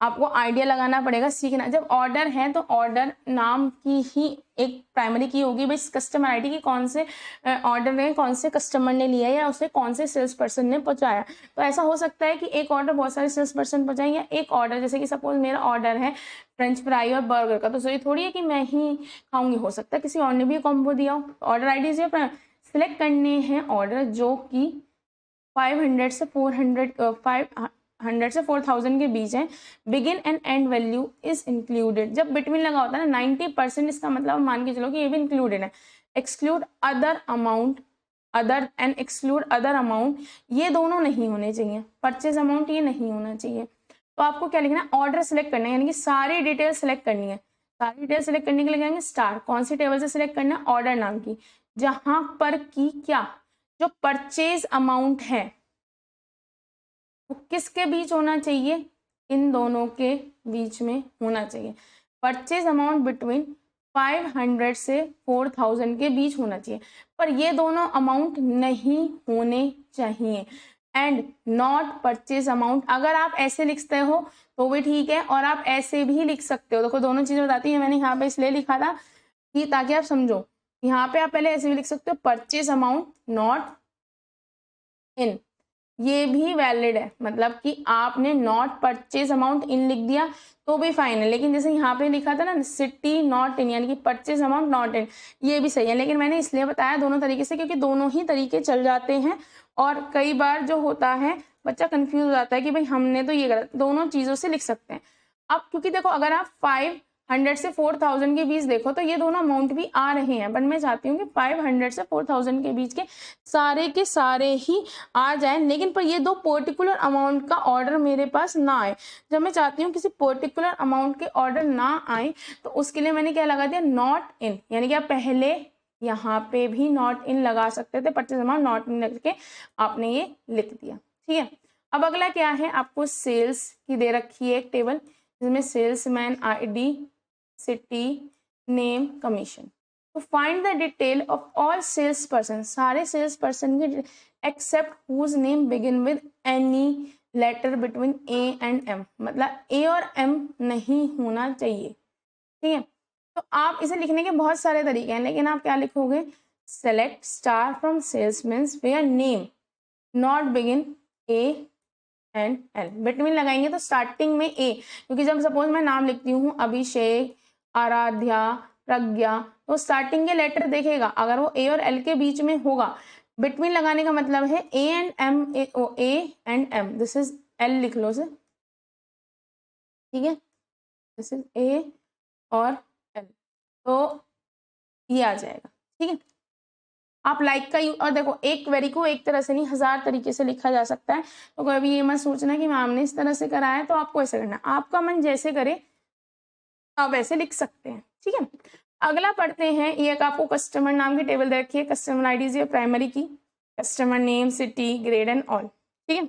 आपको आइडिया लगाना पड़ेगा, सीखना। जब ऑर्डर है तो ऑर्डर नाम की ही एक प्राइमरी की होगी, भाई कस्टमर आईडी की कौन से ऑर्डर में कौन से कस्टमर ने लिया या उसे कौन से सेल्स पर्सन ने पहुंचाया। तो ऐसा हो सकता है कि एक ऑर्डर बहुत सारे सेल्स पर्सन पहुंचाए, या एक ऑर्डर, जैसे कि सपोज मेरा ऑर्डर है फ्रेंच फ्राई और बर्गर का, तो सही थोड़ी है कि मैं ही खाऊंगी, हो सकता है किसी और ने भी कॉम्बो दिया हो। ऑर्डर आईडी से सिलेक्ट करने हैं ऑर्डर जो कि 500 से 4,000 के बीच है। Begin and and value is included, जब बिटवीन लगा होता है ना 90%, इसका मतलब मान के चलो कि ये भी इंक्लूडेड है। Exclude other amount, other and exclude other amount, ये दोनों नहीं होने चाहिए। परचेज अमाउंट ये नहीं होना चाहिए। तो आपको क्या लिखना है, ऑर्डर सेलेक्ट करना है, यानी कि सारी डिटेल सेलेक्ट करनी है। सारी डिटेल सेलेक्ट करने के लिए कहेंगे स्टार, कौन सी टेबल से सिलेक्ट करना है, ऑर्डर नाम की, जहां पर की क्या, जो परचेज अमाउंट है वो किसके बीच होना चाहिए, इन दोनों के बीच में होना चाहिए। परचेज अमाउंट बिटवीन 500 से 4000 के बीच होना चाहिए, पर ये दोनों अमाउंट नहीं होने चाहिए। एंड नॉट परचेज अमाउंट, अगर आप ऐसे लिखते हो तो भी ठीक है, और आप ऐसे भी लिख सकते हो। देखो दोनों चीजें बताती हैं, मैंने यहाँ पे इसलिए लिखा था कि ताकि आप समझो। यहाँ पे आप पहले ऐसे भी लिख सकते हो, परचेज अमाउंट नॉट इन, ये भी वैलिड है, मतलब कि आपने नॉट परचेज अमाउंट इन लिख दिया तो भी फाइन है। लेकिन जैसे यहाँ पे लिखा था ना सिटी नॉट इन, यानी कि परचेज अमाउंट नॉट इन, ये भी सही है। लेकिन मैंने इसलिए बताया दोनों तरीके से क्योंकि दोनों ही तरीके चल जाते हैं, और कई बार जो होता है बच्चा कंफ्यूज हो जाता है कि भाई हमने तो ये गलत, दोनों चीजों से लिख सकते हैं। अब क्योंकि देखो अगर आप 100 से 4000 के बीच देखो तो ये दोनों अमाउंट भी आ रहे हैं, बट मैं चाहती हूँ कि 500 से 4000 के बीच के सारे ही आ जाए, लेकिन पर ये दो पर्टिकुलर अमाउंट का ऑर्डर मेरे पास ना आए। जब मैं चाहती हूँ किसी पर्टिकुलर अमाउंट के ऑर्डर ना आए तो उसके लिए मैंने क्या लगा दिया, नॉट इन, यानी कि आप पहले यहाँ पे भी नॉट इन लगा सकते थे, परचेज अमाउंट नॉट इन करके आपने ये लिख दिया। ठीक है, अब अगला क्या है, आपको सेल्स की दे रखी है एक टेबल जिसमें salesman ID, city, name, commission. तो find the detail of all sales person, सारे सेल्स पर्सन के except whose name begin with any letter between A and M, मतलब ए और एम नहीं होना चाहिए। ठीक है, तो आप इसे लिखने के बहुत सारे तरीके हैं, लेकिन आप क्या लिखोगे, select star from salesman where name not begin A and L, between लगाएंगे तो स्टार्टिंग में ए, क्योंकि जब सपोज मैं नाम लिखती हूँ अभिषेक, आराध्या, प्रज्ञा, तो स्टार्टिंग के लेटर देखेगा, अगर वो ए और एल के बीच में होगा, बिटवीन लगाने का मतलब है A and M, A and M, this is L लिख लो से, ठीक है, दिस इज ए और एल, तो ये आ जाएगा। ठीक है, आप लाइक का और देखो एक क्वेरी को एक तरह से नहीं 1000 तरीके से लिखा जा सकता है, तो कभी ये मत सोचना कि मैम ने इस तरह से करा है तो आपको ऐसे करना है, आपका मन जैसे करे आप ऐसे लिख सकते हैं। ठीक है, अगला पढ़ते हैं, ये एक आपको कस्टमर नाम की टेबल दे रखी है, कस्टमर आईडीज है प्राइमरी की, customer name, city, grade and all. ठीक है,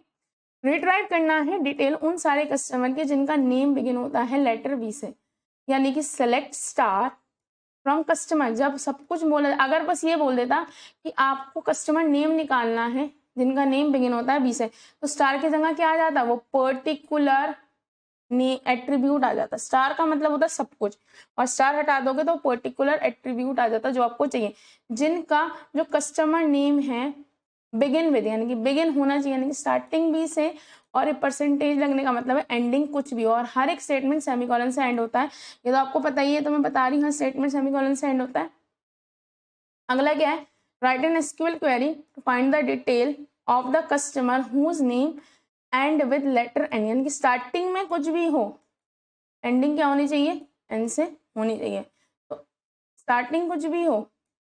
रिट्राइव करना है डिटेल उन सारे कस्टमर के जिनका नेम बिगिन होता है लेटर बी से, यानी कि सेलेक्ट स्टार फ्रॉम कस्टमर, जब सब कुछ बोला, अगर बस ये बोल देता कि आपको कस्टमर नेम निकालना है जिनका नेम बिगिन होता है बी से, तो स्टार की जगह क्या आ जाता, वो पर्टिकुलर एट्रीब्यूट आ जाता। स्टार का मतलब होता है सब कुछ, और स्टार हटा दोगे तो पर्टिकुलर एट्रीब्यूट आ जाता जो आपको चाहिए, जिनका जो कस्टमर नेम है बिगिन विद, यानी कि बिगिन होना चाहिए, यानी कि स्टार्टिंग बी से, और ये परसेंटेज लगने का मतलब है एंडिंग कुछ भी, और हर एक स्टेटमेंट सेमीकोलन से एंड होता है, ये तो आपको पता ही है, तो मैं बता रही हूँ स्टेटमेंट सेमीकोलन से एंड होता है। अगला क्या है, write an SQL query to find the detail of the customer whose name end with letter N, यानी कि स्टार्टिंग में कुछ भी हो, एंडिंग क्या होनी चाहिए, एन से होनी चाहिए, तो स्टार्टिंग कुछ भी हो,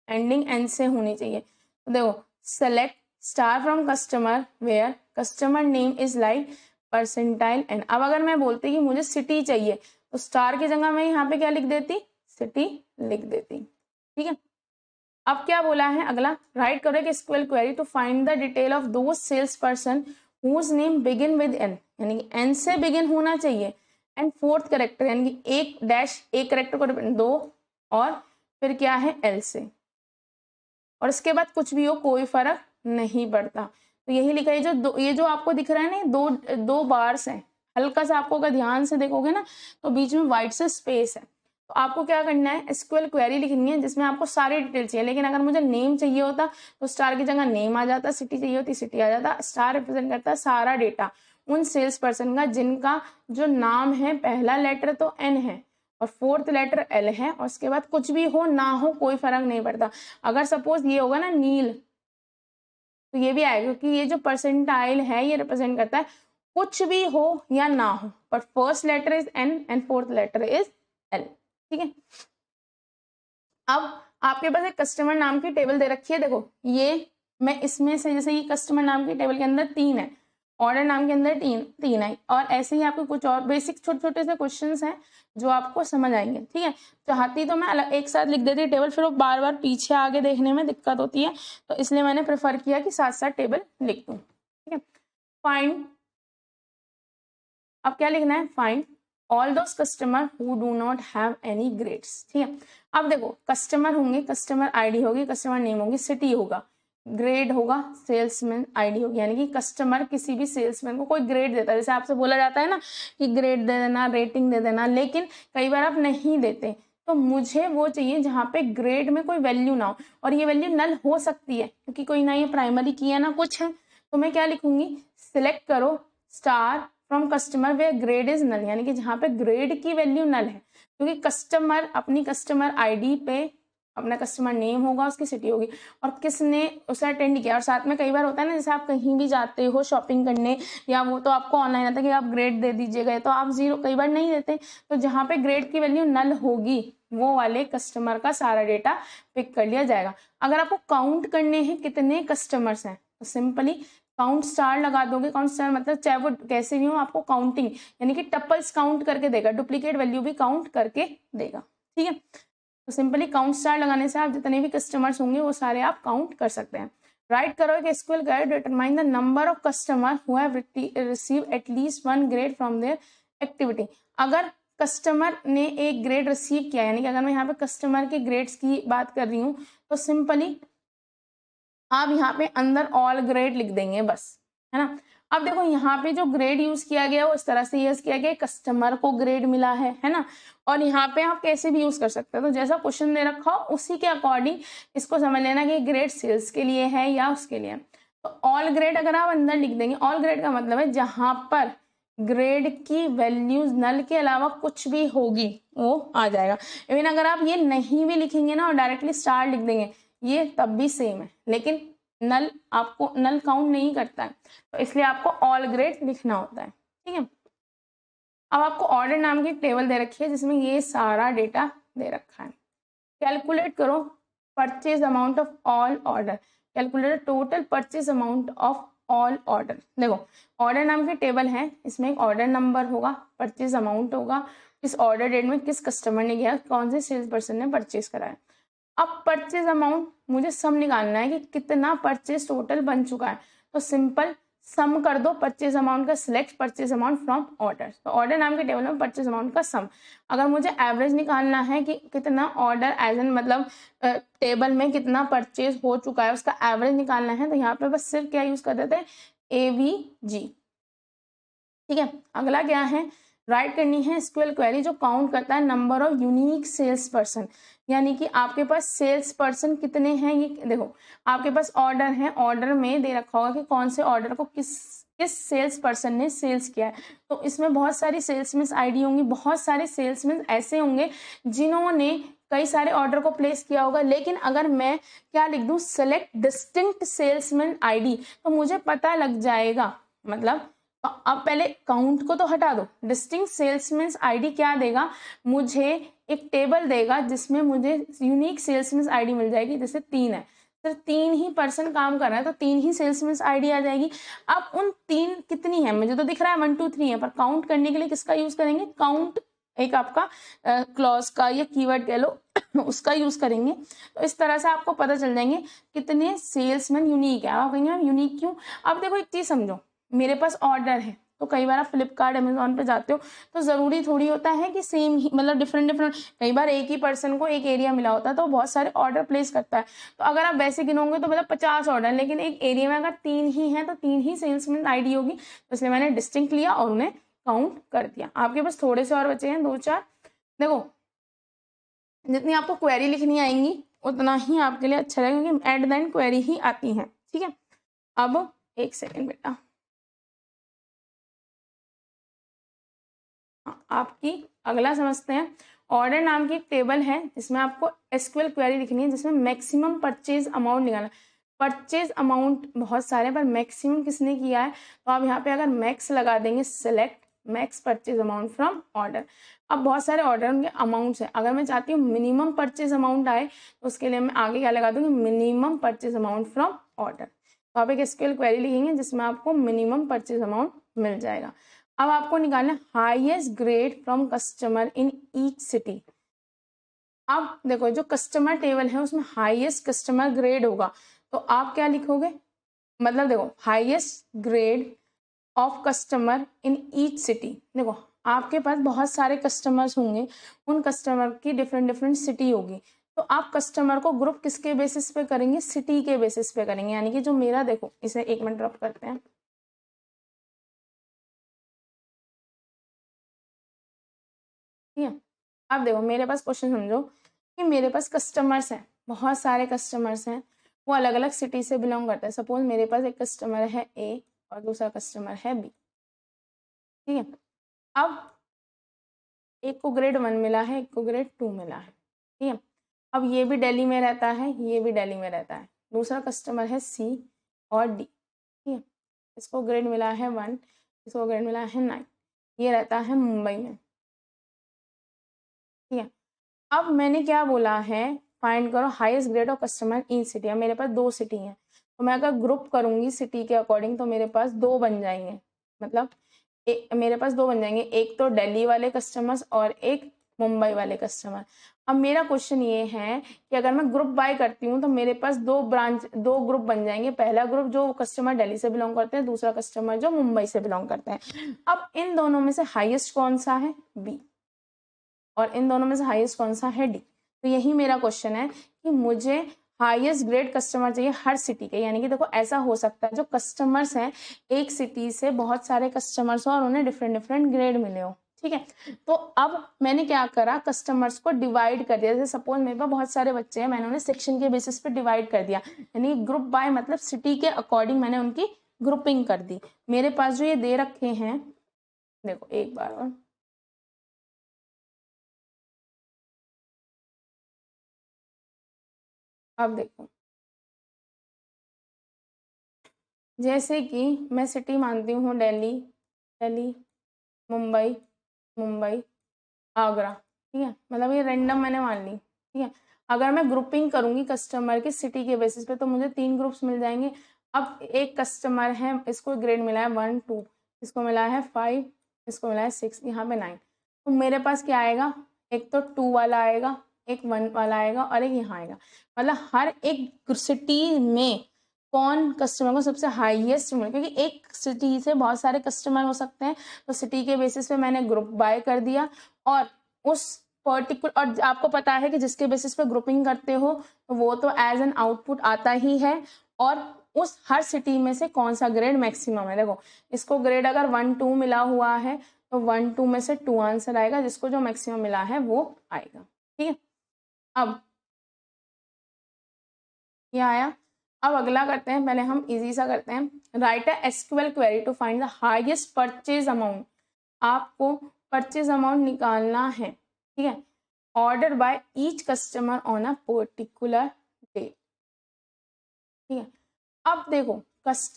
एंडिंग एन से होनी चाहिए। तो देखो, select star from customer where customer name is like percentile N. अब अगर मैं बोलती कि मुझे सिटी चाहिए, तो स्टार की जगह मैं यहाँ पे क्या लिख देती, सिटी लिख देती। ठीक है, अब क्या बोला है अगला, राइट करो एक SQL query to find the detail of those sales person whose name begin with N, यानी कि एन से बिगिन होना चाहिए, एंड फोर्थ करेक्टर, यानी कि एक डैश एक करेक्टर को दो, और फिर क्या है एल से, और इसके बाद कुछ भी हो कोई फर्क नहीं पड़ता। तो यही लिखा है, जो ये जो आपको दिख रहा है ना, दो बार्स हैं, हल्का सा आपको अगर ध्यान से देखोगे ना तो बीच में व्हाइट से स्पेस है, तो आपको क्या करना है, एसक्यूएल क्वेरी लिखनी है जिसमें आपको सारी डिटेल चाहिए। लेकिन अगर मुझे नेम चाहिए होता तो स्टार की जगह नेम आ जाता, सिटी चाहिए होती सिटी आ जाता। स्टार रिप्रेजेंट करता है सारा डेटा उन सेल्स पर्सन का जिनका जो नाम है पहला लेटर तो एन है और फोर्थ लेटर एल है, और उसके बाद कुछ भी हो ना हो कोई फर्क नहीं पड़ता। अगर सपोज ये होगा ना नील, तो ये भी आएगा, क्योंकि ये जो परसेंटाइल है ये रिप्रेजेंट करता है कुछ भी हो या ना हो, पर first letter is N and fourth letter is L. ठीक है, अब आपके पास एक कस्टमर नाम की टेबल दे रखी है, देखो ये मैं इसमें से, जैसे ये कस्टमर नाम की टेबल के अंदर 3 है, ऑर्डर नाम के अंदर तीन है, और ऐसे ही आपको कुछ और बेसिक छोटे छोटे से क्वेश्चंस हैं जो आपको समझ आएंगे। ठीक है, चाहती तो मैं अलग एक साथ लिख देती टेबल, फिर वो बार बार पीछे आगे देखने में दिक्कत होती है, तो इसलिए मैंने प्रेफर किया कि साथ साथ टेबल लिख दूं। ठीक है, फाइंड, अब क्या लिखना है, find all those customer who do not have any grades. ठीक है, अब देखो कस्टमर होंगे, कस्टमर आईडी होगी, कस्टमर नेम होगी, सिटी होगा, ग्रेड होगा, सेल्समैन आईडी होगी, यानी कि कस्टमर किसी भी सेल्समैन को कोई ग्रेड देता है, जैसे आपसे बोला जाता है ना कि ग्रेड दे देना, रेटिंग दे देना, लेकिन कई बार आप नहीं देते, तो मुझे वो चाहिए जहाँ पे ग्रेड में कोई वैल्यू ना हो, और ये वैल्यू नल हो सकती है क्योंकि कोई ना ये प्राइमरी की है ना कुछ है, तो मैं क्या लिखूंगी, सिलेक्ट करो star from customer where grade is null, यानी कि जहाँ पे ग्रेड की वैल्यू नल है, क्योंकि कस्टमर अपनी कस्टमर आईडी पे अपना कस्टमर नेम होगा, उसकी सिटी होगी और किसने उसे अटेंड किया। और साथ में कई बार होता है ना, जैसे आप कहीं भी जाते हो शॉपिंग करने या वो तो आपको ऑनलाइन आता है कि आप ग्रेड दे दीजिएगा, तो आप 0 कई बार नहीं देते। तो जहाँ पे ग्रेड की वैल्यू नल होगी वो वाले कस्टमर का सारा डेटा पिक कर लिया जाएगा। अगर आपको काउंट करने हैं कितने कस्टमर्स हैं तो सिंपली काउंट स्टार लगा दोगे। काउंट स्टार मतलब चाहे वो कैसे भी हो, आपको काउंटिंग यानी कि टपल्स काउंट करके देगा, डुप्लीकेट वैल्यू भी काउंट करके देगा। ठीक है, तो सिंपली काउंट स्टार लगाने से आप जितने भी कस्टमर्स होंगे वो सारे आप काउंट कर सकते हैं। राइट करो एक SQL query, determine the number of customer who have receive at least 1 grade from there activity. अगर कस्टमर ने एक ग्रेड रिसीव किया, यानी कि अगर मैं यहाँ पे कस्टमर के ग्रेड्स की बात कर रही हूँ तो सिंपली आप यहाँ पे अंदर ऑल ग्रेड लिख देंगे बस, है ना। अब देखो यहाँ पे जो ग्रेड यूज किया गया वो इस तरह से यूज किया गया, कस्टमर को ग्रेड मिला है ना। और यहाँ पे आप कैसे भी यूज कर सकते हो, तो जैसा क्वेश्चन दे रखा हो उसी के अकॉर्डिंग इसको समझ लेना कि ग्रेड सेल्स के लिए है या उसके लिए। तो ऑल ग्रेड अगर आप अंदर लिख देंगे, ऑल ग्रेड का मतलब है जहां पर ग्रेड की वैल्यूज नल के अलावा कुछ भी होगी वो आ जाएगा। इवन अगर आप ये नहीं भी लिखेंगे ना और डायरेक्टली स्टार लिख देंगे ये तब भी सेम है, लेकिन नल आपको नल काउंट नहीं करता है, तो इसलिए आपको ऑल ग्रेड लिखना होता है। ठीक है, अब आपको ऑर्डर नाम की एक टेबल दे रखी है जिसमें ये सारा डेटा दे रखा है। कैलकुलेट करो purchase amount of all order, calculate total purchase amount of all order. देखो ऑर्डर नाम की टेबल है, इसमें एक ऑर्डर नंबर होगा, परचेज अमाउंट होगा, किस ऑर्डर डेट में किस कस्टमर ने किया, कौन से सेल्स पर्सन ने परचेज कराया। अब परचेज अमाउंट मुझे सम निकालना है कि कितना परचेज टोटल बन चुका है, तो सिंपल सम कर दो परचेज अमाउंट का, select purchase amount from order. तो ऑर्डर नाम के टेबल में परचेज अमाउंट का सम। अगर मुझे एवरेज निकालना है कि कितना ऑर्डर एज एन मतलब टेबल में कितना परचेज हो चुका है उसका एवरेज निकालना है, तो यहाँ पे बस सिर्फ क्या यूज कर देते हैं AVG। ठीक है, अगला क्या है, राइट करनी है एसक्यूएल क्वेरी जो काउंट करता है number of unique sales person, यानी कि आपके पास सेल्स पर्सन कितने हैं। ये देखो आपके पास ऑर्डर है, ऑर्डर में दे रखा होगा कि कौन से ऑर्डर को किस सेल्स पर्सन ने सेल्स किया है। तो इसमें बहुत सारी सेल्समैन आईडी होंगी, बहुत सारे सेल्समैन ऐसे होंगे जिन्होंने कई सारे ऑर्डर को प्लेस किया होगा। लेकिन अगर मैं क्या लिख दूं सेलेक्ट डिस्टिंक्ट सेल्समैन आईडी, तो मुझे पता लग जाएगा, मतलब अब पहले काउंट को तो हटा दो, डिस्टिंक्ट सेल्समैन आईडी क्या देगा, मुझे एक टेबल देगा जिसमें मुझे यूनिक सेल्समैन आईडी मिल जाएगी। जैसे 3 है, सिर्फ 3 ही पर्सन काम कर रहा है तो 3 ही सेल्समैन आईडी आ जाएगी। अब उन 3 कितनी है मुझे तो दिख रहा है 1 2 3 है, पर काउंट करने के लिए किसका यूज करेंगे, काउंट एक आपका क्लॉज का या कीवर्ड कह लो उसका यूज करेंगे। तो इस तरह से आपको पता चल जाएंगे कितने सेल्समैन यूनिक है। आप कहेंगे यूनिक क्यों, अब देखो एक चीज समझो, मेरे पास ऑर्डर है तो कई बार आप फ्लिपकार्ट अमेजोन पे जाते हो तो जरूरी थोड़ी होता है कि सेम ही मतलब डिफरेंट, कई बार एक ही पर्सन को एक एरिया मिला होता है तो बहुत सारे ऑर्डर प्लेस करता है। तो अगर आप वैसे गिनोगे तो मतलब 50 ऑर्डर, लेकिन एक एरिया में अगर 3 ही है तो 3 ही सेल्समैन आईडी होगी, तो इसलिए मैंने डिस्टिंक्ट लिया और उन्हें काउंट कर दिया। आपके पास थोड़े से और बचे हैं 2 4। देखो जितनी आपको क्वेरी लिखनी आएंगी उतना ही आपके लिए अच्छा रहेगा क्योंकि एट द एंड क्वेरी ही आती है। ठीक है, अब एक सेकेंड बेटा, आपकी अगला समझते हैं। ऑर्डर नाम की एक टेबल है जिसमें आपको एसक्यूएल क्वेरी लिखनी है जिसमें मैक्सिमम परचेज अमाउंट निकालना। परचेज अमाउंट बहुत सारे पर मैक्सिमम किसने किया है, तो आप यहाँ पे अगर मैक्स लगा देंगे, select max purchase amount from order. अब बहुत सारे ऑर्डर उनके अमाउंट्स है, अगर मैं चाहती हूँ मिनिमम परचेज अमाउंट आए तो उसके लिए मैं आगे क्या लगा दूंगी, minimum purchase amount from order. तो आप एक एसक्यूएल क्वेरी लिखेंगे जिसमें आपको मिनिमम परचेज अमाउंट मिल जाएगा। अब आपको निकालना highest grade from customer in each city. अब देखो जो कस्टमर टेबल है उसमें हाईएस्ट कस्टमर ग्रेड होगा, तो आप क्या लिखोगे, मतलब देखो highest grade of customer in each city. देखो आपके पास बहुत सारे कस्टमर्स होंगे, उन कस्टमर की डिफरेंट डिफरेंट सिटी होगी, तो आप कस्टमर को ग्रुप किसके बेसिस पे करेंगे, सिटी के बेसिस पे करेंगे। यानी कि जो मेरा, देखो इसे 1 मिनट ड्रॉप करते हैं। ठीक है, अब देखो मेरे पास क्वेश्चन समझो कि मेरे पास कस्टमर्स हैं, बहुत सारे कस्टमर्स हैं, वो अलग अलग सिटी से बिलोंग करते हैं। सपोज मेरे पास एक कस्टमर है A और दूसरा कस्टमर है B। ठीक है, अब एक को ग्रेड 1 मिला है, एक को ग्रेड 2 मिला है। ठीक है, अब ये भी दिल्ली में रहता है, ये भी दिल्ली में रहता है। दूसरा कस्टमर है सी और डी, ठीक है। इसको ग्रेड मिला है 1, इसको ग्रेड मिला है 9, ये रहता है मुंबई में, ठीक है। अब मैंने क्या बोला है, फाइंड करो highest grade of customer in city. अब मेरे पास 2 सिटी हैं, तो मैं अगर ग्रुप करूंगी सिटी के अकॉर्डिंग तो मेरे पास 2 बन जाएंगे, मतलब मेरे पास 2 बन जाएंगे, एक तो दिल्ली वाले कस्टमर्स और एक मुंबई वाले कस्टमर। अब मेरा क्वेश्चन ये है कि अगर मैं ग्रुप बाय करती हूँ तो मेरे पास 2 ग्रुप बन जाएंगे। पहला ग्रुप जो कस्टमर दिल्ली से बिलोंग करते हैं, दूसरा कस्टमर जो मुंबई से बिलोंग करते हैं। अब इन दोनों में से हाईएस्ट कौन सा है, बी, और इन दोनों में से हाईएस्ट कौन सा है, डी। तो यही मेरा क्वेश्चन है कि मुझे हाईएस्ट ग्रेड कस्टमर चाहिए हर सिटी के। यानी कि देखो ऐसा हो सकता है जो कस्टमर्स हैं एक सिटी से बहुत सारे कस्टमर्स हो और उन्हें डिफरेंट डिफरेंट ग्रेड मिले हो, ठीक है। तो अब मैंने क्या करा, कस्टमर्स को डिवाइड कर दिया। जैसे सपोज मेरे पास बहुत सारे बच्चे हैं, मैंने उन्हें सेक्शन के बेसिस पे डिवाइड कर दिया, यानी ग्रुप बाय मतलब सिटी के अकॉर्डिंग मैंने उनकी ग्रुपिंग कर दी। मेरे पास जो ये दे रखे हैं, देखो एक बार और, अब देखो जैसे कि मैं सिटी मानती हूँ दिल्ली, दिल्ली, मुंबई, मुंबई, आगरा, ठीक है। मतलब ये रैंडम मैंने मान ली, ठीक है। अगर मैं ग्रुपिंग करूंगी कस्टमर के सिटी के बेसिस पे तो मुझे 3 ग्रुप्स मिल जाएंगे। अब एक कस्टमर है, इसको ग्रेड मिला है 1 2, इसको मिला है 5, इसको मिला है 6, यहाँ पे 9। तो मेरे पास क्या आएगा, एक तो 2 वाला आएगा, एक 1 वाला आएगा और एक यहाँ आएगा। मतलब हर एक सिटी में कौन कस्टमर को सबसे हाईएस्ट मिले, क्योंकि एक सिटी से बहुत सारे कस्टमर हो सकते हैं। तो सिटी के बेसिस पे मैंने ग्रुप बाय कर दिया, और उस पर्टिकुलर, और आपको पता है कि जिसके बेसिस पे ग्रुपिंग करते हो तो वो तो एज एन आउटपुट आता ही है, और उस हर सिटी में से कौन सा ग्रेड मैक्सिमम है। देखो इसको ग्रेड अगर 1 2 मिला हुआ है तो 1 2 में से 2 आंसर आएगा, जिसको जो मैक्सिमम मिला है वो आएगा, ठीक है। अब ये आया। अब अगला करते हैं, पहले हम इजी सा करते हैं। Write a SQL query to find the highest purchase amount. आपको परचेज अमाउंट निकालना है, ठीक है, order by each customer on a particular date, ठीक है। अब देखो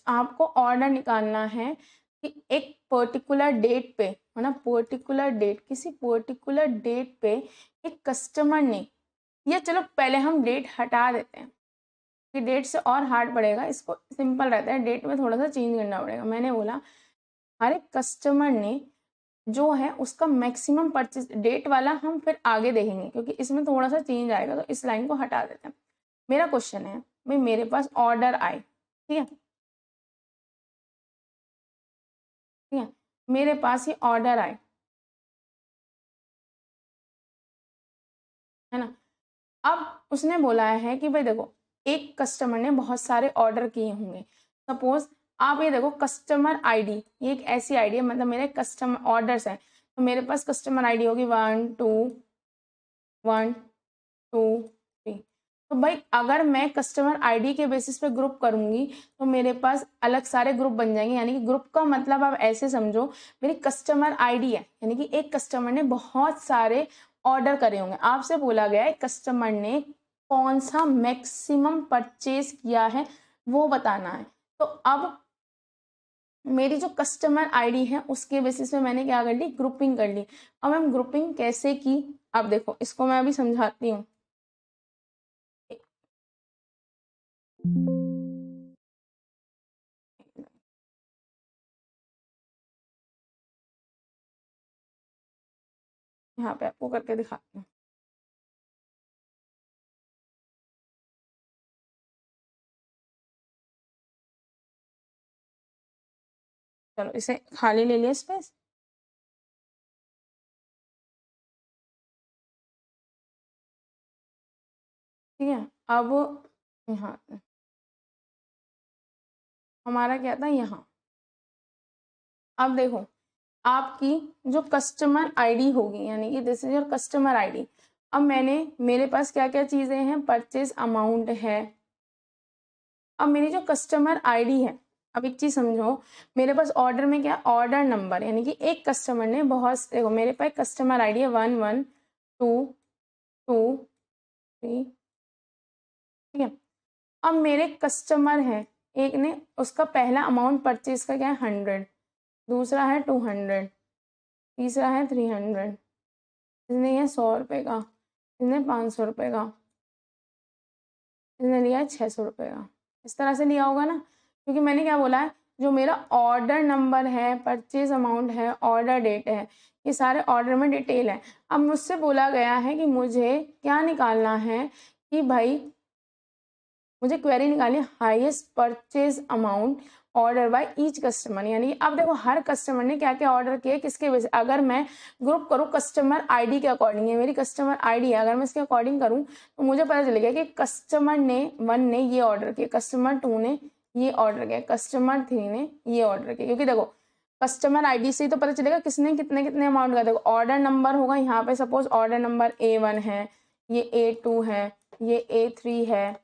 आपको ऑर्डर निकालना है कि एक पर्टिकुलर डेट पे, है ना, पर्टिकुलर डेट, किसी पर्टिकुलर डेट पे एक कस्टमर ने, या चलो पहले हम डेट हटा देते हैं कि डेट से और हार्ड पड़ेगा, इसको सिंपल रहता है, डेट में थोड़ा सा चेंज करना पड़ेगा। मैंने बोला हर एक कस्टमर ने जो है उसका मैक्सिमम परचेज, डेट वाला हम फिर आगे देखेंगे क्योंकि इसमें थोड़ा सा चेंज आएगा, तो इस लाइन को हटा देते हैं। मेरा क्वेश्चन है भाई, मेरे पास ऑर्डर आए, ठीक है, ठीक है, मेरे पास ये ऑर्डर आए, है ना। अब उसने बोला है कि भाई देखो एक कस्टमर ने बहुत सारे ऑर्डर किए होंगे। सपोज आप ये देखो कस्टमर आईडी, ये एक ऐसी आईडी है, मतलब मेरे कस्टमर ऑर्डर्स हैं, तो मेरे पास कस्टमर आईडी होगी 1 2 1 2 3। तो भाई अगर मैं कस्टमर आईडी के बेसिस पे ग्रुप करूंगी तो मेरे पास अलग सारे ग्रुप बन जाएंगे। यानी कि ग्रुप का मतलब आप ऐसे समझो, मेरी कस्टमर आईडी है, यानी कि एक कस्टमर ने बहुत सारे ऑर्डर करे होंगे। आपसे बोला गया है कस्टमर ने कौन सा मैक्सिमम परचेज किया है वो बताना है। तो अब मेरी जो कस्टमर आईडी है उसके बेसिस पे मैंने क्या कर ली, ग्रुपिंग कर ली। अब मैम ग्रुपिंग कैसे की, अब देखो इसको मैं अभी समझाती हूँ। यहाँ पे आपको करके दिखाती हूँ। चलो इसे खाली ले लिया स्पेस, ठीक है। अब यहाँ हमारा क्या था, यहाँ। अब देखो आपकी जो कस्टमर आईडी होगी, यानी कि this is your customer ID. अब मेरे पास क्या क्या चीजें हैं, परचेज अमाउंट है। अब मेरी जो कस्टमर आईडी है, अब एक चीज समझो, मेरे पास ऑर्डर में क्या, ऑर्डर नंबर, यानी कि एक कस्टमर ने बहुत, देखो मेरे पास कस्टमर आईडी है 1 1 2 2 3, ठीक है। अब मेरे कस्टमर हैं, एक ने उसका पहला अमाउंट परचेज का क्या है 100, दूसरा है 200, तीसरा है 300, इसने ये 100 रुपये का, इसने 500 रुपये का, इसने लिया है 600 रुपये का। इस तरह से लिया होगा ना, क्योंकि मैंने क्या बोला है, जो मेरा ऑर्डर नंबर है, परचेज अमाउंट है, ऑर्डर डेट है, ये सारे ऑर्डर में डिटेल है। अब मुझसे बोला गया है कि मुझे क्या निकालना है कि भाई मुझे क्वेरी निकालनी highest purchase amount order by each customer, यानी अब देखो हर कस्टमर ने क्या क्या ऑर्डर किए, किसके बेस, अगर मैं ग्रुप करूँ कस्टमर आईडी के अकॉर्डिंग, ये मेरी कस्टमर आईडी है, अगर मैं इसके अकॉर्डिंग करूँ तो मुझे पता चलेगा कि कस्टमर ने 1 ने ये ऑर्डर किया, कस्टमर 2 ने ये ऑर्डर किया, कस्टमर 3 ने ये ऑर्डर किया। क्योंकि देखो कस्टमर आईडी से ही तो पता चलेगा किसने कितने कितने अमाउंट का। देखो ऑर्डर नंबर होगा यहाँ पे, सपोज ऑर्डर नंबर A1 है, ये A2 है, ये A3 है,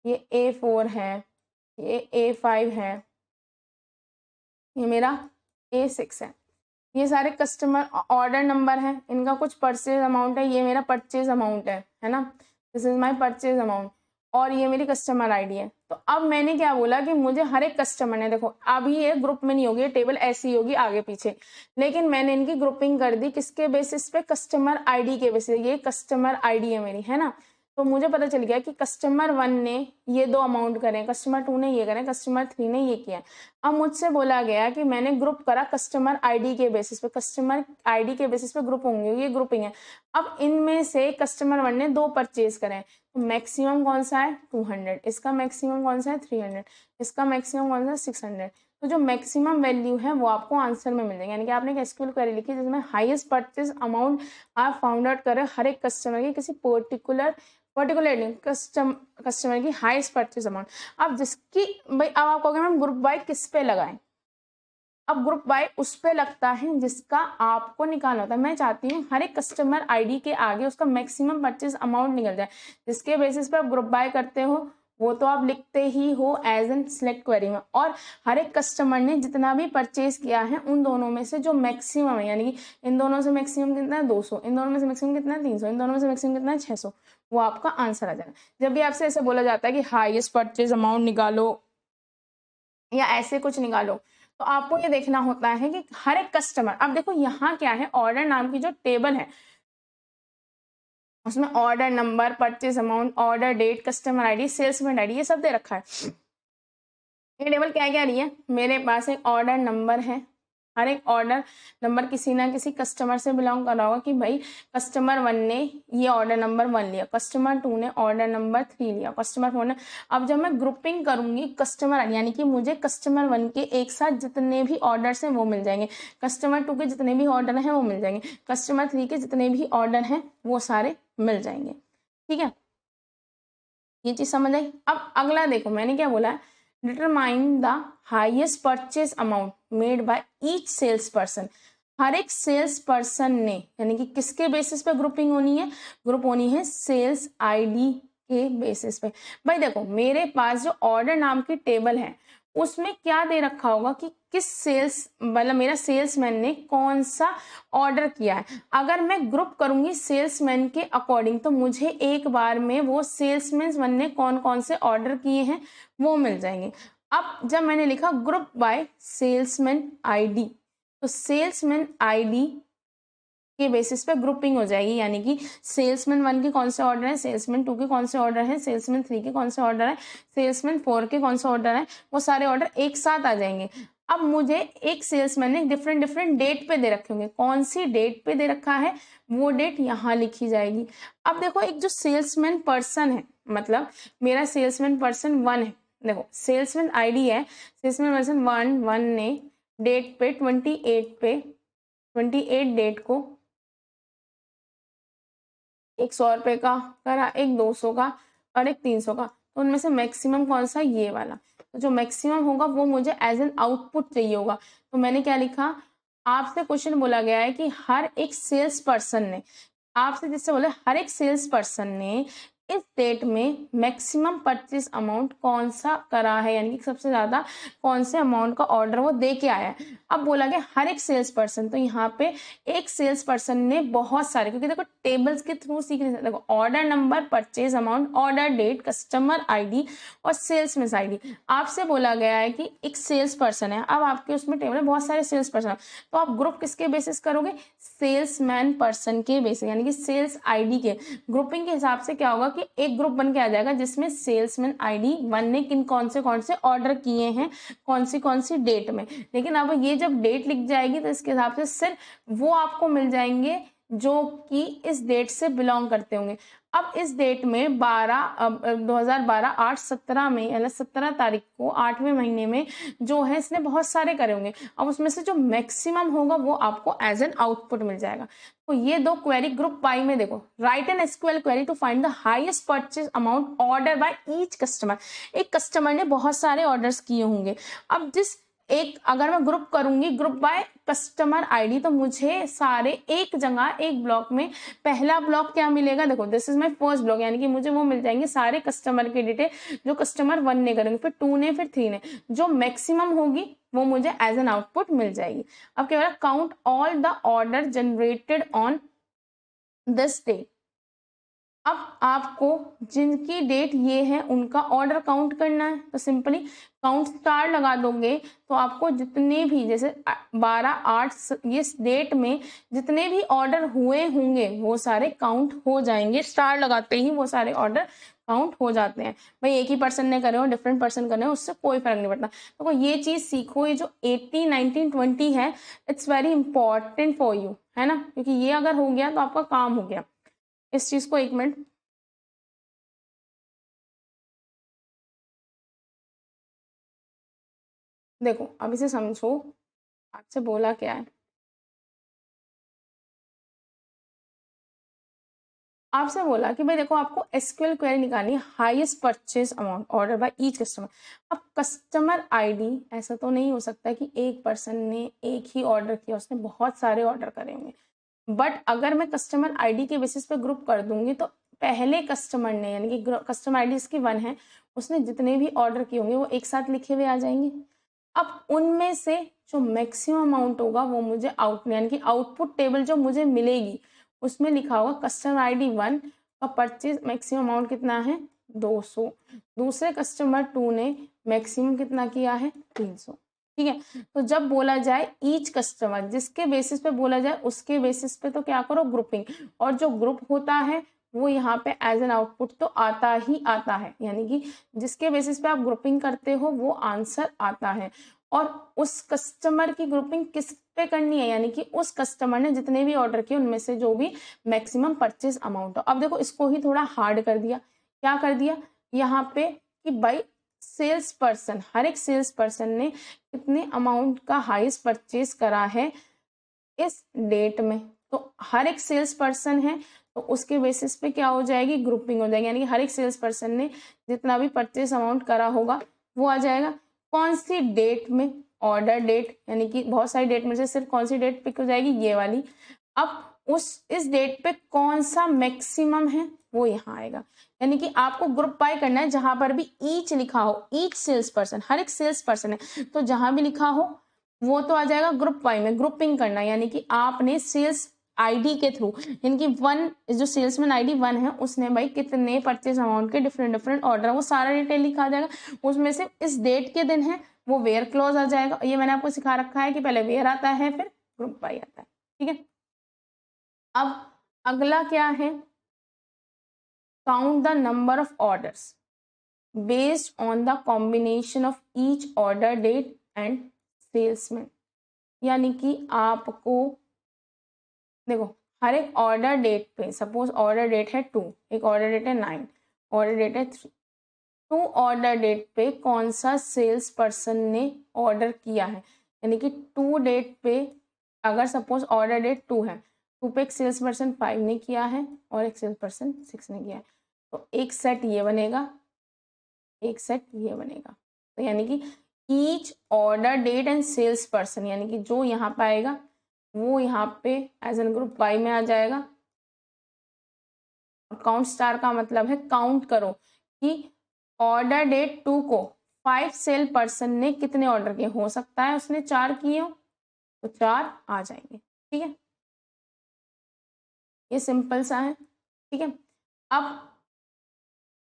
ये A4 है, ये A5 है, ये मेरा A6 है। ये सारे कस्टमर ऑर्डर नंबर है, इनका कुछ परचेज अमाउंट है, ये मेरा परचेज अमाउंट है ना, this is my purchase amount, और ये मेरी कस्टमर आईडी है। तो अब मैंने क्या बोला कि मुझे हर एक कस्टमर ने, देखो अभी ये ग्रुप में नहीं होगी, ये टेबल ऐसी ही होगी आगे पीछे, लेकिन मैंने इनकी ग्रुपिंग कर दी किसके बेसिस पे, कस्टमर आईडी के बेसिस। ये कस्टमर आईडी है मेरी, है ना। तो मुझे पता चल गया कि कस्टमर 1 ने ये 2 अमाउंट करें, कस्टमर 2 ने ये करें, कस्टमर 3 ने ये किया। अब मुझसे बोला गया कि मैंने ग्रुप करा कस्टमर आईडी के बेसिस पे, कस्टमर आईडी के बेसिस पे ग्रुप होंगे, ये ग्रुपिंग है। अब इनमें से कस्टमर 1 ने 2 परचेज करें, तो मैक्सिमम कौन सा है 200, इसका मैक्सिमम कौन सा है 300, इसका मैक्सिमम कौन सा है 600। तो जो मैक्सिमम वैल्यू है वो आपको आंसर में मिल जाएगी। यानी कि आपने एक एसक्यूएल क्वेरी लिखी जिसमें हाईएस्ट परचेज अमाउंट आप फाउंड आउट करें हर एक कस्टमर की, किसी पर्टिकुलरली कस्टमर की हाईएस्ट परचेज अमाउंट। अब जिसकी भाई, अब आप कहोगे मैम ग्रुप बाय किस पे लगाएं। अब ग्रुप बाय उस पे लगता है जिसका आपको निकालना होता है। मैं चाहती हूँ हर एक कस्टमर आईडी के आगे उसका मैक्सिमम परचेज अमाउंट निकल जाए, जिसके बेसिस पे आप ग्रुप बाय करते हो वो तो आप लिखते ही हो एज एन सिलेक्ट क्वेरी में। और हर एक कस्टमर ने जितना भी परचेज किया है उन दोनों में से जो मैक्सिमम है, यानी कि इन दोनों से मैक्सिमम कितना है 200, इन दोनों में से मैक्सिमम कितना है 300, इन दोनों में से मैक्सिमम कितना है 600, वो आपका आंसर आ जाएगा। जब भी आपसे ऐसे बोला जाता है कि हाईएस्ट परचेज अमाउंट निकालो या ऐसे कुछ निकालो, तो आपको ये देखना होता है कि हर एक कस्टमर, अब देखो यहाँ क्या है, ऑर्डर नाम की जो टेबल है उसमें order number, purchase amount, order date, customer ID, salesman ID, ये सब दे रखा है। ये टेबल क्या क्या रही है, मेरे पास एक ऑर्डर नंबर है, हर एक ऑर्डर नंबर किसी ना किसी कस्टमर से बिलोंग कर रहा होगा कि भाई कस्टमर 1 ने ये ऑर्डर नंबर 1 लिया, कस्टमर 2 ने ऑर्डर नंबर 3 लिया, कस्टमर 4 ने। अब जब मैं ग्रुपिंग करूंगी कस्टमर, यानी कि मुझे कस्टमर 1 के एक साथ जितने भी ऑर्डर्स हैं वो मिल जाएंगे, कस्टमर 2 के जितने भी ऑर्डर हैं वो मिल जाएंगे, कस्टमर 3 के जितने भी ऑर्डर हैं वो सारे मिल जाएंगे। ठीक है, ये चीज समझ आई। अब अगला देखो मैंने क्या बोला है, determine the highest purchase amount made by each sales person. हर एक सेल्स पर्सन ने, यानी कि किसके बेसिस पे ग्रुपिंग होनी है, ग्रुप होनी है सेल्स आईडी के बेसिस पे। भाई देखो मेरे पास जो ऑर्डर नाम की टेबल है उसमें क्या दे रखा होगा कि किस सेल्स, मतलब मेरा सेल्समैन ने कौन सा ऑर्डर किया है। अगर मैं ग्रुप करूंगी सेल्समैन के अकॉर्डिंग तो मुझे एक बार में वो सेल्समैन ने कौन कौन से ऑर्डर किए हैं वो मिल जाएंगे। अब जब मैंने लिखा ग्रुप बाय सेल्समैन आईडी, तो सेल्समैन आईडी के बेसिस पे ग्रुपिंग हो जाएगी, यानी कि सेल्समैन 1 के कौन से ऑर्डर है, सेल्समैन 2 के कौन से ऑर्डर है, सेल्समैन 3 के कौन से ऑर्डर है, सेल्समैन 4 के कौन से ऑर्डर है, वो सारे ऑर्डर एक साथ आ जाएंगे। अब मुझे एक सेल्समैन ने डिफरेंट डिफरेंट डेट पे दे रखे होंगे, कौन सी डेट पे दे रखा है वो डेट यहाँ लिखी जाएगी। अब देखो एक जो सेल्समैन पर्सन है, मतलब मेरा सेल्समैन पर्सन 1 है, देखो सेल्समैन आईडी है, सेल्समैन पर्सन 1 ने डेट पे 28 डेट को एक 100 रुपये का करा, एक 200 का और एक 300 का, तो उनमें से मैक्सिमम कौन सा, ये वाला। तो जो मैक्सिमम होगा वो मुझे एज एन आउटपुट चाहिए होगा, तो मैंने क्या लिखा, आपसे क्वेश्चन बोला गया है कि हर एक सेल्स पर्सन ने, आपसे जिससे बोले हर एक सेल्स पर्सन ने इस डेट में मैक्सिमम परचेज अमाउंट कौन सा करा है, यानी कि सबसे ज्यादा कौन से अमाउंट का ऑर्डर वो दे के आया है। अब बोला गया हर एक सेल्स पर्सन, तो यहाँ पे एक सेल्स पर्सन ने बहुत सारे, क्योंकि देखो टेबल्स के थ्रू सीख नहीं सकते। देखो order number, purchase amount, order date, customer ID और सेल्समैन आईडी। आपसे बोला गया है कि एक सेल्स पर्सन है, अब आपके उसमें टेबल में बहुत सारे सेल्स पर्सन है, तो आप ग्रुप किसके बेसिस करोगे, सेल्समैन पर्सन के बेसिस, यानी कि सेल्स आईडी के ग्रुपिंग के हिसाब से क्या होगा कि एक ग्रुप बन के आ जाएगा जिसमें सेल्समैन आईडी 1 ने किन कौन से ऑर्डर किए हैं कौन सी डेट में। लेकिन अब ये जब डेट लिख जाएगी तो इसके हिसाब से सिर्फ वो आपको मिल जाएंगे जो कि इस डेट से बिलोंग करते होंगे। अब इस डेट में 2012 8/17 में, यानी 17 तारीख को 8वें महीने में जो है इसने बहुत सारे करे होंगे। अब उसमें से जो मैक्सिमम होगा वो आपको एज एन आउटपुट मिल जाएगा। तो ये दो क्वेरी ग्रुप बाई में देखो, write an SQL query to find the highest purchase amount order by each customer. एक कस्टमर ने बहुत सारे ऑर्डर्स किए होंगे। अब जिस एक अगर मैं ग्रुप करूंगी ग्रुप बाय कस्टमर आईडी, तो मुझे सारे एक जगह एक ब्लॉक में पहला ब्लॉक क्या मिलेगा, देखो this is my first block, यानी कि मुझे वो मिल जाएंगे सारे कस्टमर के डिटेल जो कस्टमर 1 ने करेंगे, फिर 2 ने, फिर 3 ने, जो मैक्सिमम होगी वो मुझे एज एन आउटपुट मिल जाएगी। अब क्या बोला, count all the order generated on this day. अब आपको जिनकी डेट ये है उनका ऑर्डर काउंट करना है, तो सिंपली काउंट स्टार लगा दोगे तो आपको जितने भी, जैसे 12/8 इस डेट में जितने भी ऑर्डर हुए होंगे वो सारे काउंट हो जाएंगे। स्टार लगाते ही वो सारे ऑर्डर काउंट हो जाते हैं। भाई एक ही पर्सन ने करे हो, डिफरेंट पर्सन करे हो, उससे कोई फर्क नहीं पड़ता। तो ये चीज सीखो, ये जो 80 19 20 है, it's very important for you, है ना, क्योंकि ये अगर हो गया तो आपका काम हो गया। इस चीज को 1 मिनट देखो, अब इसे समझो, आपसे बोला क्या है, आपसे बोला कि भाई देखो आपको एसक्यूएल क्वेरी निकालनी है highest purchase amount order by each customer. अब कस्टमर आईडी, ऐसा तो नहीं हो सकता कि एक पर्सन ने एक ही ऑर्डर किया, उसने बहुत सारे ऑर्डर करे होंगे। बट अगर मैं कस्टमर आईडी के बेसिस पे ग्रुप कर दूंगी तो पहले कस्टमर ने, यानी कि कस्टमर आईडी इसकी 1 है, उसने जितने भी ऑर्डर किए होंगे वो एक साथ लिखे हुए आ जाएंगे। अब उनमें से जो मैक्सिमम अमाउंट होगा वो मुझे यानी कि आउटपुट टेबल जो मुझे मिलेगी उसमें लिखा होगा कस्टमर आईडी 1 का परचेज मैक्सिमम अमाउंट कितना है 200, दूसरे कस्टमर 2 ने मैक्सिमम कितना किया है 300। ठीक है, तो जब बोला जाए ईच कस्टमर, जिसके बेसिस पे बोला जाए उसके बेसिस पे तो क्या करो ग्रुपिंग, और जो ग्रुप होता है वो यहाँ पे एज एन आउटपुट तो आता ही आता है, यानी कि जिसके बेसिस पे आप ग्रुपिंग करते हो वो आंसर आता है। और उस कस्टमर की ग्रुपिंग किस पे करनी है, यानी कि उस कस्टमर ने जितने भी ऑर्डर किए उनमें से जो भी मैक्सिमम परचेज अमाउंट हो। अब देखो इसको ही थोड़ा हार्ड कर दिया, क्या कर दिया यहाँ पे कि भाई सेल्स पर्सन, हर एक सेल्स पर्सन ने कितने अमाउंट का हाईएस्ट परचेज करा है इस डेट में। तो हर एक सेल्स पर्सन है तो उसके बेसिस पे क्या हो जाएगी, ग्रुपिंग हो जाएगी, यानी कि हर एक सेल्स पर्सन ने जितना भी परचेज अमाउंट करा होगा वो आ जाएगा। कौन सी डेट में, ऑर्डर डेट, यानी कि बहुत सारी डेट में से सिर्फ कौन सी डेट पिक हो जाएगी, ये वाली। अब इस डेट पे कौन सा मैक्सिमम है वो यहाँ आएगा, यानी कि आपको ग्रुप बाय करना है, जहां पर भी ईच लिखा हो, ईच सेल्स पर्सन, हर एक सेल्स पर्सन है तो जहां भी लिखा हो वो तो आ जाएगा ग्रुप बाय में, ग्रुपिंग करना, यानी कि आपने सेल्स आईडी के थ्रू, यानी कि 1 जो सेल्समैन आईडी 1 है उसने भाई कितने परचेज अमाउंट के डिफरेंट ऑर्डर, वो सारा डिटेल लिखा जाएगा। उसमें से इस डेट के दिन है वो वेयर क्लॉज आ जाएगा। ये मैंने आपको सिखा रखा है कि पहले वेयर आता है फिर ग्रुप बाय आता है। ठीक है, अब अगला क्या है, count the number of orders based on the combination of each order date and salesman. यानी कि आपको देखो हर एक ऑर्डर डेट पे, सपोज ऑर्डर डेट है 2, एक ऑर्डर डेट है 9, ऑर्डर डेट है 3, 2 ऑर्डर डेट पे कौन सा सेल्स पर्सन ने ऑर्डर किया है, यानी कि 2 डेट पे अगर सपोज ऑर्डर डेट 2 है, 2 पे एक सेल्स पर्सन 5 ने किया है और एक सेल्स पर्सन 6 ने किया है, तो एक सेट ये बनेगा, एक सेट ये बनेगा। तो यानी कि each order date and sales person, यानी कि जो यहाँ पे आएगा वो यहाँ पे एज एन ग्रुप वाई में आ जाएगा, काउंट स्टार का मतलब है काउंट करो कि ऑर्डर डेट 2 को 5 सेल पर्सन ने कितने ऑर्डर किए। हो सकता है उसने 4 किए हो तो 4 आ जाएंगे। ठीक है, ये सिंपल सा है। ठीक है, अब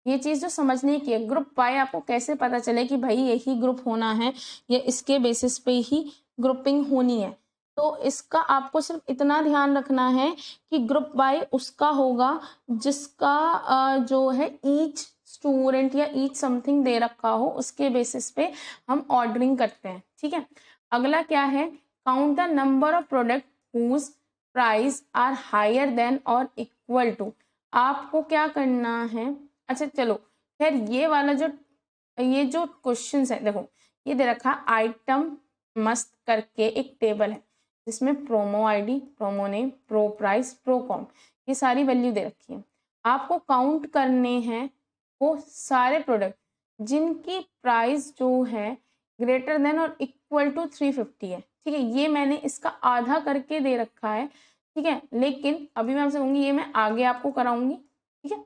ये चीज जो समझने की है, ग्रुप वाई आपको कैसे पता चले कि भाई यही ग्रुप होना है, ये इसके बेसिस पे ही ग्रुपिंग होनी है। तो इसका आपको सिर्फ इतना ध्यान रखना है कि ग्रुप वाई उसका होगा जिसका जो है ईच स्टूडेंट या ईच समथिंग दे रखा हो, उसके बेसिस पे हम ऑर्डरिंग करते हैं। ठीक है, अगला क्या है, count the number of product whose price are higher than और इक्वल टू। आपको क्या करना है, अच्छा चलो खैर ये जो क्वेश्चन है, देखो ये दे रखा आइटम मस्त करके एक टेबल है जिसमें promo ID, promo name, pro price, pro com, ये सारी वैल्यू दे रखी है। आपको काउंट करने हैं वो सारे प्रोडक्ट जिनकी प्राइस जो है ग्रेटर देन और इक्वल टू 350 है। ठीक है, ये मैंने इसका आधा करके दे रखा है। ठीक है, लेकिन अभी मैं आपसे कहूँगी ये मैं आगे आपको कराऊंगी। ठीक है,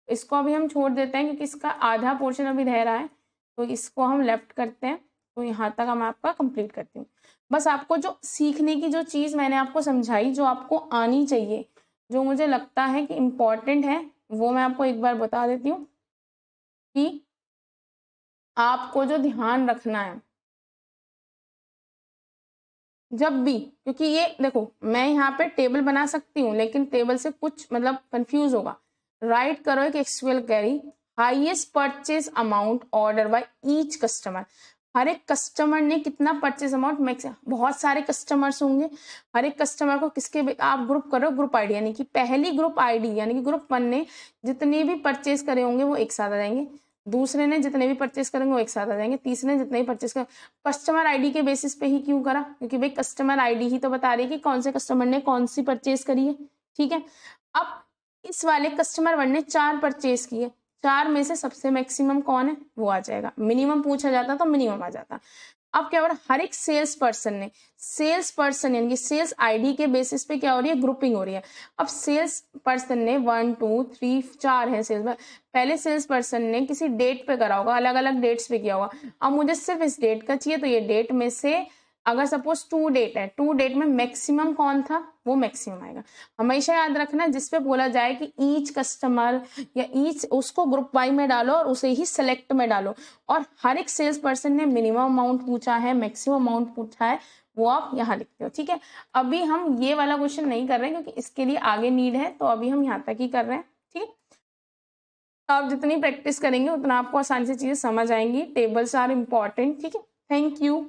इसको अभी हम छोड़ देते हैं क्योंकि इसका आधा पोर्शन अभी रह रहा है, तो इसको हम लेफ्ट करते हैं। तो यहाँ तक हम आपका कंप्लीट करती हूँ। बस आपको जो सीखने की जो चीज़ मैंने आपको समझाई, जो आपको आनी चाहिए, जो मुझे लगता है कि इम्पॉर्टेंट है, वो मैं आपको एक बार बता देती हूँ कि आपको जो ध्यान रखना है जब भी, क्योंकि ये देखो मैं यहाँ पे टेबल बना सकती हूँ लेकिन टेबल से कुछ मतलब कंफ्यूज होगा। राइट करो एक SQL query, highest purchase amount order by each customer. हर एक कस्टमर ने कितना परचेज अमाउंट मैक्सिमम, बहुत सारे कस्टमर्स होंगे, हर एक कस्टमर को किसके आप ग्रुप करो, ग्रुप आईडी, यानी कि पहली ग्रुप आईडी यानी कि ग्रुप 1 ने जितने भी परचेज करे होंगे वो एक साथ आ जाएंगे, दूसरे ने जितने भी परचेस करेंगे वो एक साथ आ जाएंगे, तीसरे ने जितने भी परचेस कर। कस्टमर आईडी के बेसिस पे ही क्यों करा, क्योंकि भाई कस्टमर आईडी ही तो बता रही है कि कौन से कस्टमर ने कौन सी परचेस करी है। ठीक है, अब इस वाले कस्टमर 1 ने 4 परचेस किए, 4 में से सबसे मैक्सिमम कौन है वो आ जाएगा। मिनिमम पूछा जाता तो मिनिमम आ जाता। अब क्या हो रहा है, हर एक सेल्स पर्सन यानी कि सेल्स आईडी के बेसिस पे क्या हो रही है, ग्रुपिंग हो रही है। अब सेल्स पर्सन ने 1 2 3 4 है सेल्स, पहले सेल्स पर्सन ने किसी डेट पे करा होगा, अलग अलग डेट्स पे किया होगा। अब मुझे सिर्फ इस डेट का चाहिए, तो ये डेट में से अगर सपोज 2 डेट है, 2 डेट में मैक्सिमम कौन था वो मैक्सिमम आएगा। हमेशा याद रखना जिसपे बोला जाए कि ईच कस्टमर या ईच, उसको ग्रुप वाई में डालो और उसे ही सेलेक्ट में डालो। और हर एक सेल्स पर्सन ने मिनिमम अमाउंट पूछा है, मैक्सिमम अमाउंट पूछा है, वो आप यहाँ लिखते हो। ठीक है, अभी हम ये वाला क्वेश्चन नहीं कर रहे हैं क्योंकि इसके लिए आगे नीड है, तो अभी हम यहाँ तक ही कर रहे हैं। ठीक है, आप जितनी प्रैक्टिस करेंगे उतना आपको आसानी से चीजें समझ आएंगी। Tables are important. ठीक है, थैंक यू।